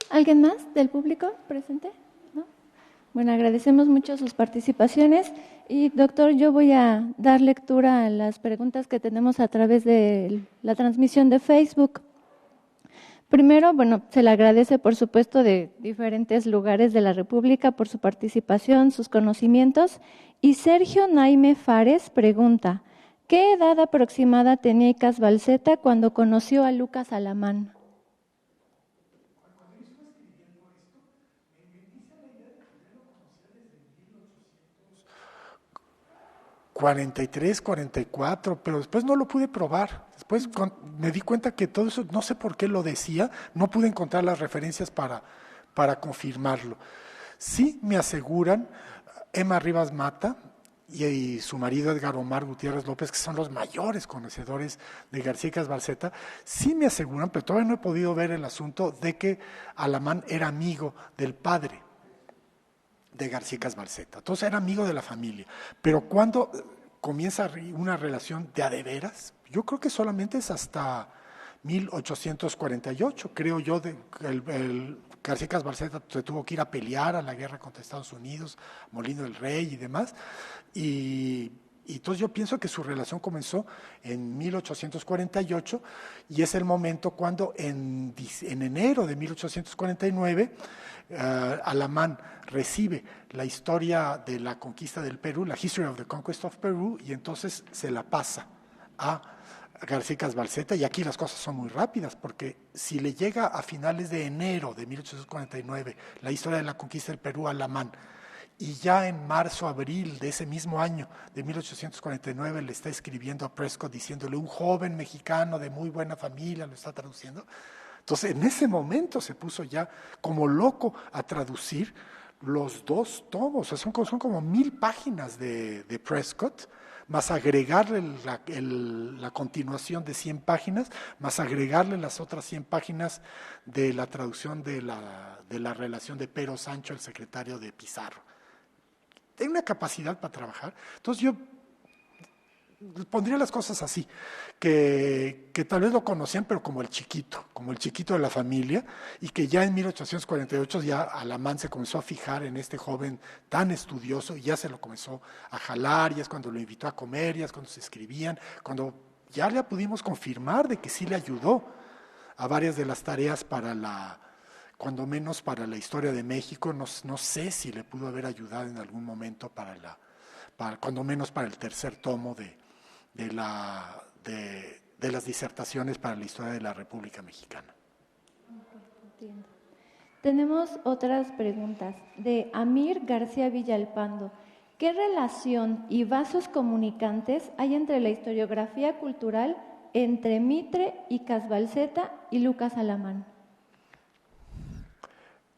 ¿Alguien más del público presente? ¿No? Bueno, agradecemos mucho sus participaciones y, doctor, yo voy a dar lectura a las preguntas que tenemos a través de la transmisión de Facebook. Primero, bueno, se le agradece, por supuesto, de diferentes lugares de la República por su participación, sus conocimientos. Y Sergio Naime Fares pregunta, ¿qué edad aproximada tenía Icas Balseta cuando conoció a Lucas Alamán? 43, 44, pero después no lo pude probar. Después me di cuenta que todo eso, no sé por qué lo decía, no pude encontrar las referencias para confirmarlo. Sí me aseguran Emma Rivas Mata y su marido Edgar Omar Gutiérrez López, que son los mayores conocedores de García Icas Balseta, sí me aseguran, pero todavía no he podido ver el asunto de que Alamán era amigo del padre de García Icas Balseta. Entonces era amigo de la familia. Pero cuando comienza una relación de a de veras, yo creo que solamente es hasta 1848, creo yo, el García Icas Balseta se tuvo que ir a pelear a la guerra contra Estados Unidos, Molino del Rey y demás, y entonces yo pienso que su relación comenzó en 1848 y es el momento cuando en enero de 1849 Alamán recibe la historia de la conquista del Perú, la History of the Conquest of Peru, y entonces se la pasa a García Icas Balseta, y aquí las cosas son muy rápidas, porque si le llega a finales de enero de 1849 la historia de la conquista del Perú a Alamán, y ya en marzo, abril de ese mismo año, de 1849, le está escribiendo a Prescott diciéndole un joven mexicano de muy buena familia, lo está traduciendo. Entonces, en ese momento se puso ya como loco a traducir los dos tomos, o sea, son como 1000 páginas de Prescott, más agregarle la continuación de 100 páginas, más agregarle las otras 100 páginas de la traducción de la relación de Pero Sancho, el secretario de Pizarro. Tiene una capacidad para trabajar. Entonces yo pondría las cosas así, que tal vez lo conocían, pero como el chiquito de la familia, y que ya en 1848 ya Alamán se comenzó a fijar en este joven tan estudioso, y ya se lo comenzó a jalar, ya es cuando lo invitó a comer, ya es cuando se escribían, cuando ya le pudimos confirmar de que sí le ayudó a varias de las tareas cuando menos para la historia de México. No sé si le pudo haber ayudado en algún momento cuando menos para el tercer tomo de las disertaciones para la historia de la República Mexicana. Entiendo. Tenemos otras preguntas de Amir García Villalpando. ¿Qué relación y vasos comunicantes hay entre la historiografía cultural entre Mitre, Icas Balseta y Lucas Alamán?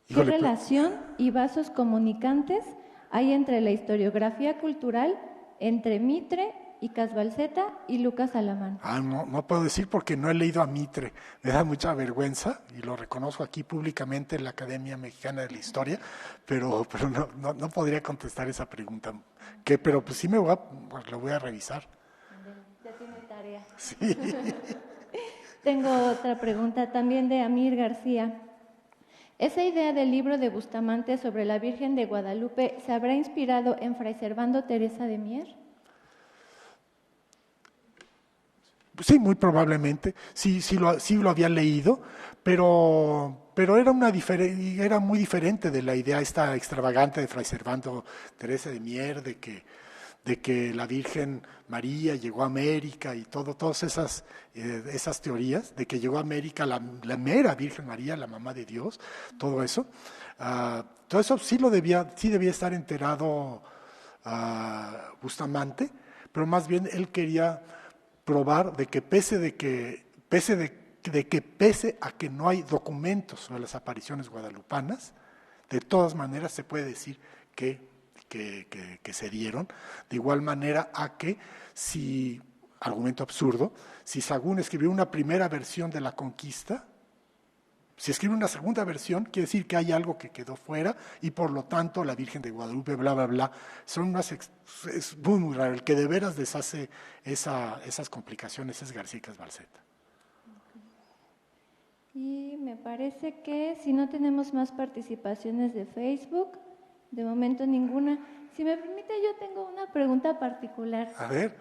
¿Qué relación y vasos comunicantes hay entre la historiografía cultural entre Mitre, Icas Balseta y Lucas Alamán? No puedo decir porque no he leído a Mitre. Me da mucha vergüenza y lo reconozco aquí públicamente en la Academia Mexicana de la Historia, pero no podría contestar esa pregunta. Pero pues sí lo voy a revisar. Ya tiene tarea. Sí. Tengo otra pregunta también de Amir García. ¿Esa idea del libro de Bustamante sobre la Virgen de Guadalupe se habrá inspirado en Fray Servando Teresa de Mier? Sí, muy probablemente. Sí lo había leído, pero era muy diferente de la idea esta extravagante de Fray Servando Teresa de Mier, de que la Virgen María llegó a América y todas esas teorías, de que llegó a América la mera Virgen María, la mamá de Dios, todo eso. Todo eso sí debía estar enterado Bustamante, pero más bien él quería probar de que pese a que no hay documentos sobre las apariciones guadalupanas, de todas maneras se puede decir que se dieron, de igual manera a que argumento absurdo, si Sahagún escribió una primera versión de la conquista, si escribe una segunda versión, quiere decir que hay algo que quedó fuera y por lo tanto la Virgen de Guadalupe, bla, bla, bla, es muy, muy raro. El que de veras deshace esas complicaciones es García Icas Balseta. Y me parece que si no tenemos más participaciones de Facebook, de momento ninguna. Si me permite, yo tengo una pregunta particular. A ver.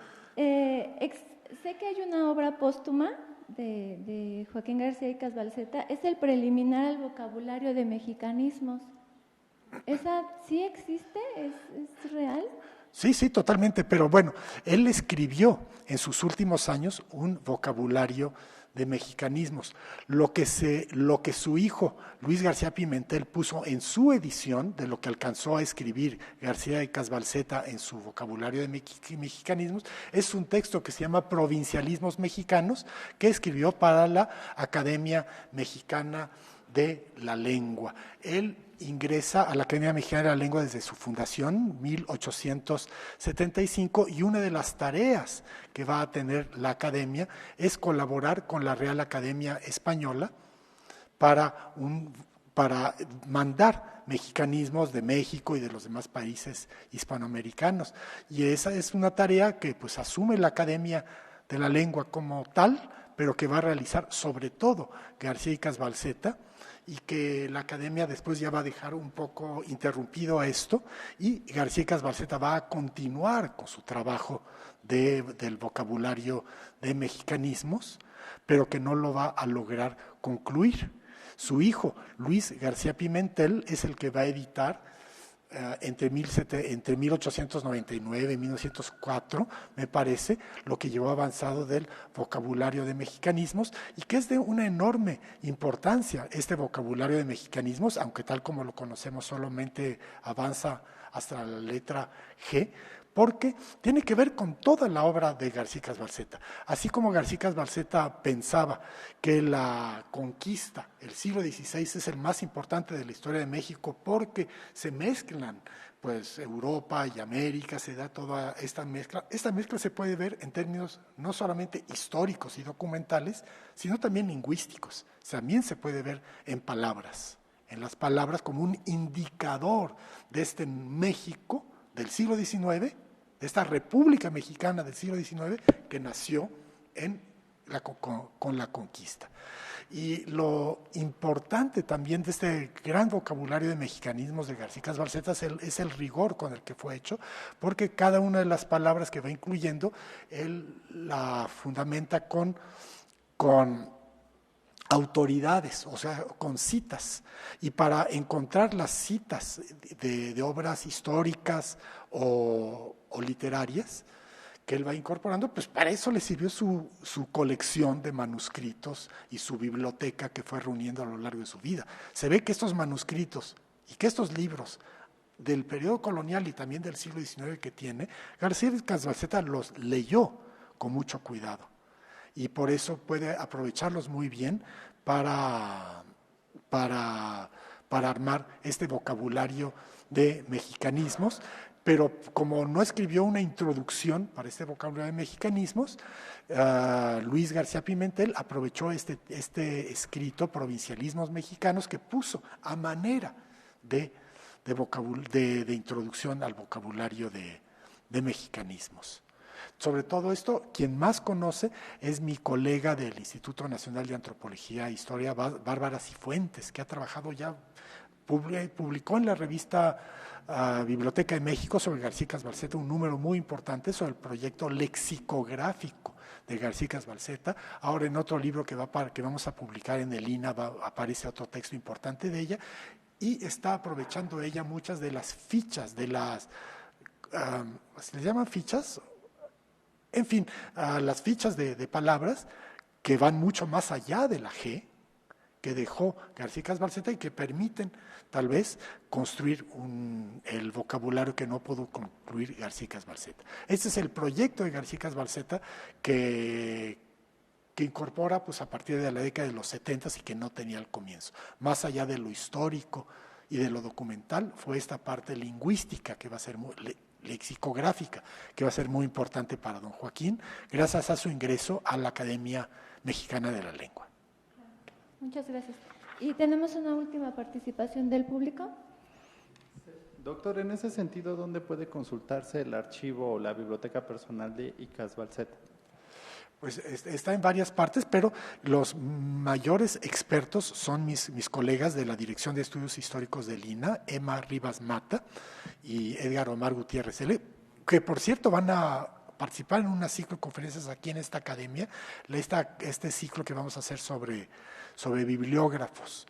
Sé que hay una obra póstuma de Joaquín García Icas Balseta, es el preliminar al vocabulario de mexicanismos. ¿Esa sí existe? ¿Es real? Sí, sí, totalmente, pero bueno, él escribió en sus últimos años un vocabulario de mexicanismos. Lo que su hijo, Luis García Pimentel, puso en su edición de lo que alcanzó a escribir García Icas Balseta en su vocabulario de mexicanismos, es un texto que se llama Provincialismos Mexicanos, que escribió para la Academia Mexicana de la Lengua. Él ingresa a la Academia Mexicana de la Lengua desde su fundación, 1875, y una de las tareas que va a tener la Academia es colaborar con la Real Academia Española para mandar mexicanismos de México y de los demás países hispanoamericanos. Y esa es una tarea que pues asume la Academia de la Lengua como tal, pero que va a realizar sobre todo García Icas Balseta, y que la Academia después ya va a dejar un poco interrumpido a esto, y García Icas Balseta va a continuar con su trabajo del vocabulario de mexicanismos, pero que no lo va a lograr concluir. Su hijo, Luis García Pimentel, es el que va a editar entre 1899 y 1904, me parece, lo que llevó avanzado del vocabulario de mexicanismos, y que es de una enorme importancia este vocabulario de mexicanismos, aunque tal como lo conocemos solamente avanza hasta la letra G, porque tiene que ver con toda la obra de García Icas Balseta. Así como García Icas Balseta pensaba que la conquista, el siglo XVI, es el más importante de la historia de México porque se mezclan pues Europa y América, se da toda esta mezcla. Esta mezcla se puede ver en términos no solamente históricos y documentales, sino también lingüísticos. También se puede ver en palabras, en las palabras como un indicador de este México del siglo XIX, de esta República Mexicana del siglo XIX que nació con la conquista. Y lo importante también de este gran vocabulario de mexicanismos de García Icas Balseta es el rigor con el que fue hecho, porque cada una de las palabras que va incluyendo, él la fundamenta con autoridades, o sea, con citas. Y para encontrar las citas de obras históricas o literarias que él va incorporando, pues para eso le sirvió su colección de manuscritos y su biblioteca que fue reuniendo a lo largo de su vida. Se ve que estos manuscritos y que estos libros del periodo colonial y también del siglo XIX que tiene, García Icas Balseta los leyó con mucho cuidado. Y por eso puede aprovecharlos muy bien para armar este vocabulario de mexicanismos, pero como no escribió una introducción para este vocabulario de mexicanismos, Luis García Pimentel aprovechó este escrito, Provincialismos Mexicanos, que puso a manera de introducción al vocabulario de mexicanismos. Sobre todo esto, quien más conoce es mi colega del Instituto Nacional de Antropología e Historia, Bárbara Cifuentes, que ha trabajado ya, publicó en la revista Biblioteca de México sobre García Icas Balseta un número muy importante sobre el proyecto lexicográfico de García Icas Balseta. Ahora en otro libro que vamos a publicar en el INA aparece otro texto importante de ella, y está aprovechando ella muchas de las fichas, ¿se les llaman fichas? En fin, las fichas de palabras que van mucho más allá de la G que dejó García Icas Balseta y que permiten tal vez construir el vocabulario que no pudo concluir García Icas Balseta. Este es el proyecto de García Icas Balseta que incorpora pues, a partir de la década de los 70 y que no tenía al comienzo. Más allá de lo histórico y de lo documental, fue esta parte lingüística que va a ser lexicográfica, que va a ser muy importante para don Joaquín, gracias a su ingreso a la Academia Mexicana de la Lengua. Muchas gracias. Y tenemos una última participación del público. Doctor, en ese sentido, ¿dónde puede consultarse el archivo o la biblioteca personal de Icas Balseta? Pues está en varias partes, pero los mayores expertos son mis colegas de la Dirección de Estudios Históricos del INA, Emma Rivas Mata y Edgar Omar Gutiérrez L., que por cierto van a participar en una ciclo de conferencias aquí en esta academia, este ciclo que vamos a hacer sobre bibliógrafos.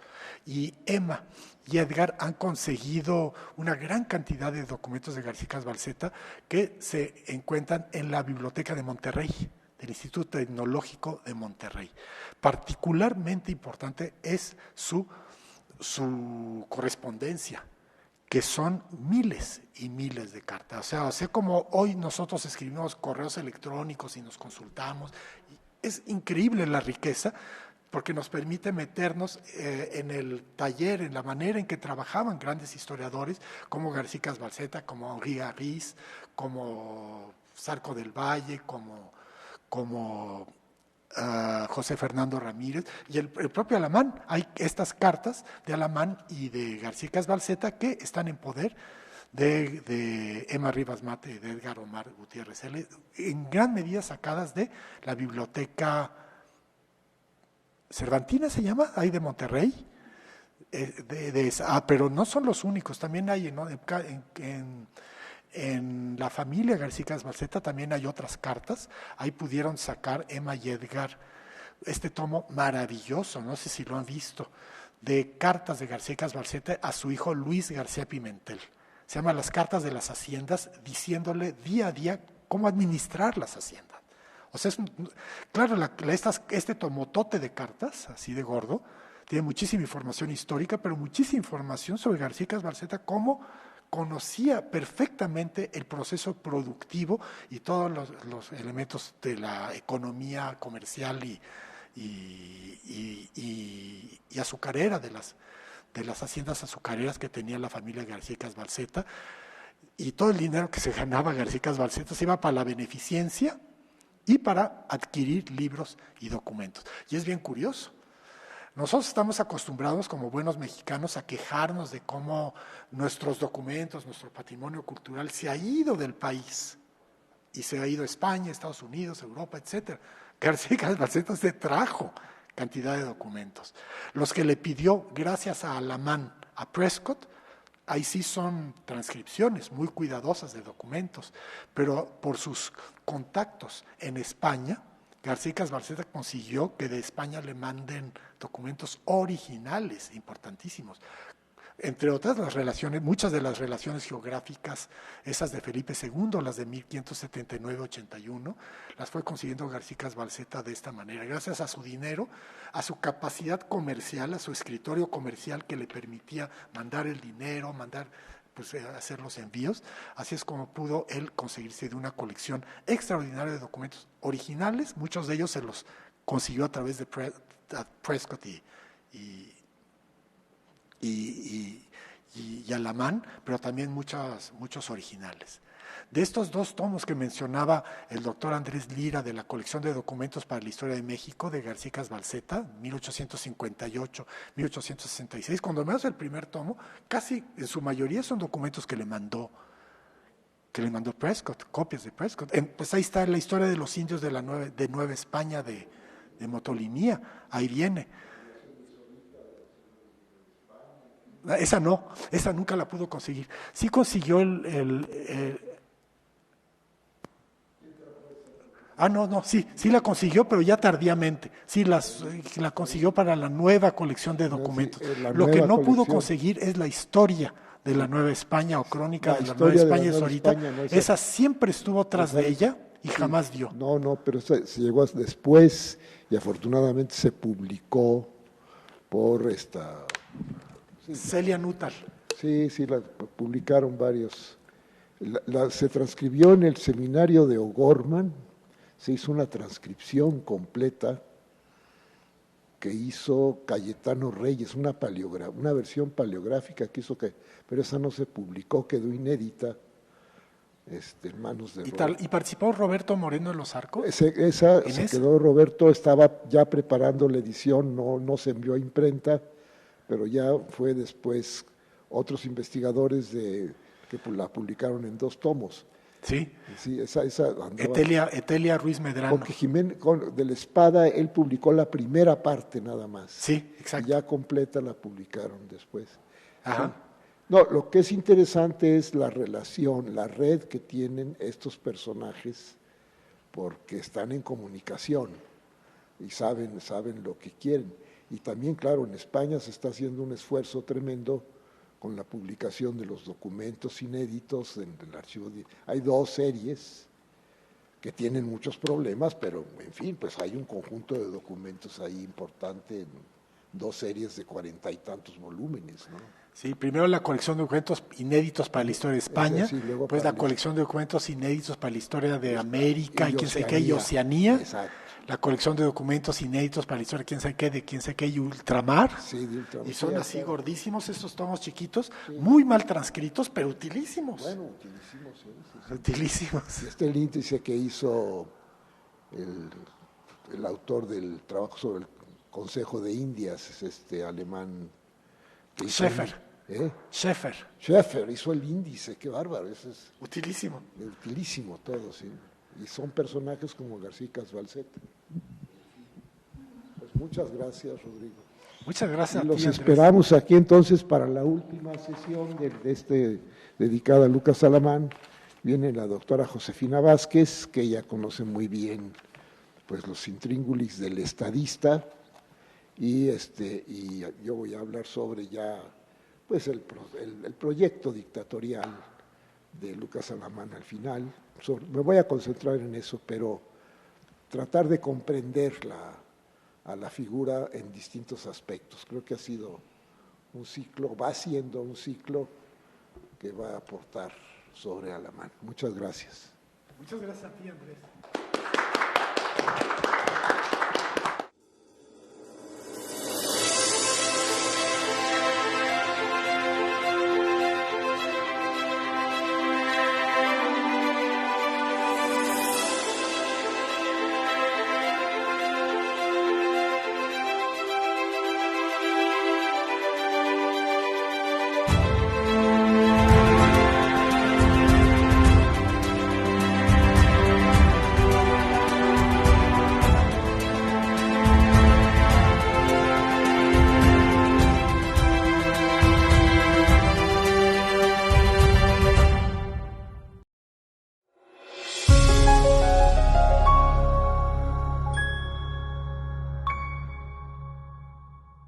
Y Emma y Edgar han conseguido una gran cantidad de documentos de García Balseta que se encuentran en la Biblioteca de Monterrey, del Instituto Tecnológico de Monterrey. Particularmente importante es su correspondencia, que son miles y miles de cartas. O sea, así como hoy nosotros escribimos correos electrónicos y nos consultamos, es increíble la riqueza, porque nos permite meternos en el taller, en la manera en que trabajaban grandes historiadores como García Balseta, como Henri Harris, como Zarco del Valle, como José Fernando Ramírez y el propio Alamán. Hay estas cartas de Alamán y de García Balseta que están en poder de Emma Rivas Mate y de Edgar Omar Gutiérrez, en gran medida sacadas de la biblioteca Cervantina, se llama, ahí de Monterrey. Pero no son los únicos, también hay en la familia García Balseta también hay otras cartas. Ahí pudieron sacar Emma y Edgar este tomo maravilloso, no sé si lo han visto, de cartas de García Balseta a su hijo Luis García Pimentel. Se llama Las cartas de las haciendas, diciéndole día a día cómo administrar las haciendas. O sea, claro, este tomotote de cartas, así de gordo, tiene muchísima información histórica, pero muchísima información sobre García Balseta, cómo conocía perfectamente el proceso productivo y todos los elementos de la economía comercial y azucarera de las haciendas azucareras que tenía la familia García Balseta, y todo el dinero que se ganaba García Balseta se iba para la beneficencia y para adquirir libros y documentos. Y es bien curioso. Nosotros estamos acostumbrados como buenos mexicanos a quejarnos de cómo nuestros documentos, nuestro patrimonio cultural se ha ido del país y se ha ido a España, Estados Unidos, Europa, etc. García Balseta se trajo cantidad de documentos. Los que le pidió, gracias a Alamán, a Prescott, ahí sí son transcripciones muy cuidadosas de documentos, pero por sus contactos en España, García Balseta consiguió que de España le manden documentos originales importantísimos. Entre otras, las relaciones, muchas de las relaciones geográficas, esas de Felipe II, las de 1579-81, las fue consiguiendo García Balseta de esta manera, gracias a su dinero, a su capacidad comercial, a su escritorio comercial que le permitía mandar el dinero, hacer los envíos. Así es como pudo él conseguirse de una colección extraordinaria de documentos originales. Muchos de ellos se los consiguió a través de Prescott y Alamán, pero también muchos originales. De estos dos tomos que mencionaba el doctor Andrés Lira de la colección de documentos para la historia de México de García Balseta, 1858-1866, cuando menos el primer tomo, casi en su mayoría son documentos que le mandó Prescott, copias de Prescott. Pues ahí está la historia de los indios de Nueva España de Motolinía, ahí viene. Esa nunca la pudo conseguir. Sí consiguió sí la consiguió, pero ya tardíamente. Sí, la consiguió para la nueva colección de documentos. Lo que no pudo conseguir es la historia de la Nueva España o crónica de la Nueva España ahorita. Esa siempre estuvo tras de ella y jamás dio. No, pero se llegó después y afortunadamente se publicó por esta... Celia Nuttall. Sí, la publicaron varios. Se transcribió en el seminario de O'Gorman, se hizo una transcripción completa que hizo Cayetano Reyes, una versión paleográfica que hizo pero esa no se publicó, quedó inédita en manos de Roberto. ¿Y participó Roberto Moreno en los Arcos? Esa se quedó, Roberto estaba ya preparando la edición, no se envió a imprenta, pero ya fue después otros investigadores que la publicaron en 2 tomos. Sí, esa andaba. Etelia Ruiz Medrano. Porque Jiménez de la Espada, él publicó la primera parte nada más. Sí, exacto. Y ya completa la publicaron después. Ajá. Sí. No, lo que es interesante es la relación, la red que tienen estos personajes porque están en comunicación y saben lo que quieren. Y también, claro, en España se está haciendo un esfuerzo tremendo con la publicación de los documentos inéditos en el archivo. Hay 2 series que tienen muchos problemas, pero en fin, pues hay un conjunto de documentos ahí importante en 2 series de 40 y tantos volúmenes, ¿no? Sí, primero la colección de documentos inéditos para la historia de España, Sí, luego pues para la colección de documentos inéditos para la historia de América y quién sabe qué, y Oceanía. Exacto. La colección de documentos inéditos para la historia de quién sabe qué, de quién sabe qué, y Ultramar. Sí, de Ultramar. Y son Sí, así claro. gordísimos estos tomos chiquitos, muy mal transcritos, pero utilísimos. Bueno, utilísimos, sí. Utilísimos. Este el índice que hizo el autor del trabajo sobre el Consejo de Indias, es este alemán. Schäfer. ¿Eh? Schäfer. Hizo el índice, qué bárbaro, ese es Utilísimo. utilísimo todo, sí. Y son personajes como García Casbalceta. Pues muchas gracias, Rodrigo. Muchas gracias Y a los ti, Andrés. esperamos aquí entonces para la última sesión dedicada a Lucas Alamán. Viene la doctora Josefina Vázquez, que ella conoce muy bien pues los intríngulis del estadista, y yo voy a hablar sobre ya pues el proyecto dictatorial de Lucas Alamán al final. Me voy a concentrar en eso, pero tratar de comprender a la figura en distintos aspectos. Creo que ha sido un ciclo, va siendo un ciclo que va a aportar sobre Alamán. Muchas gracias. Muchas gracias a ti, Andrés.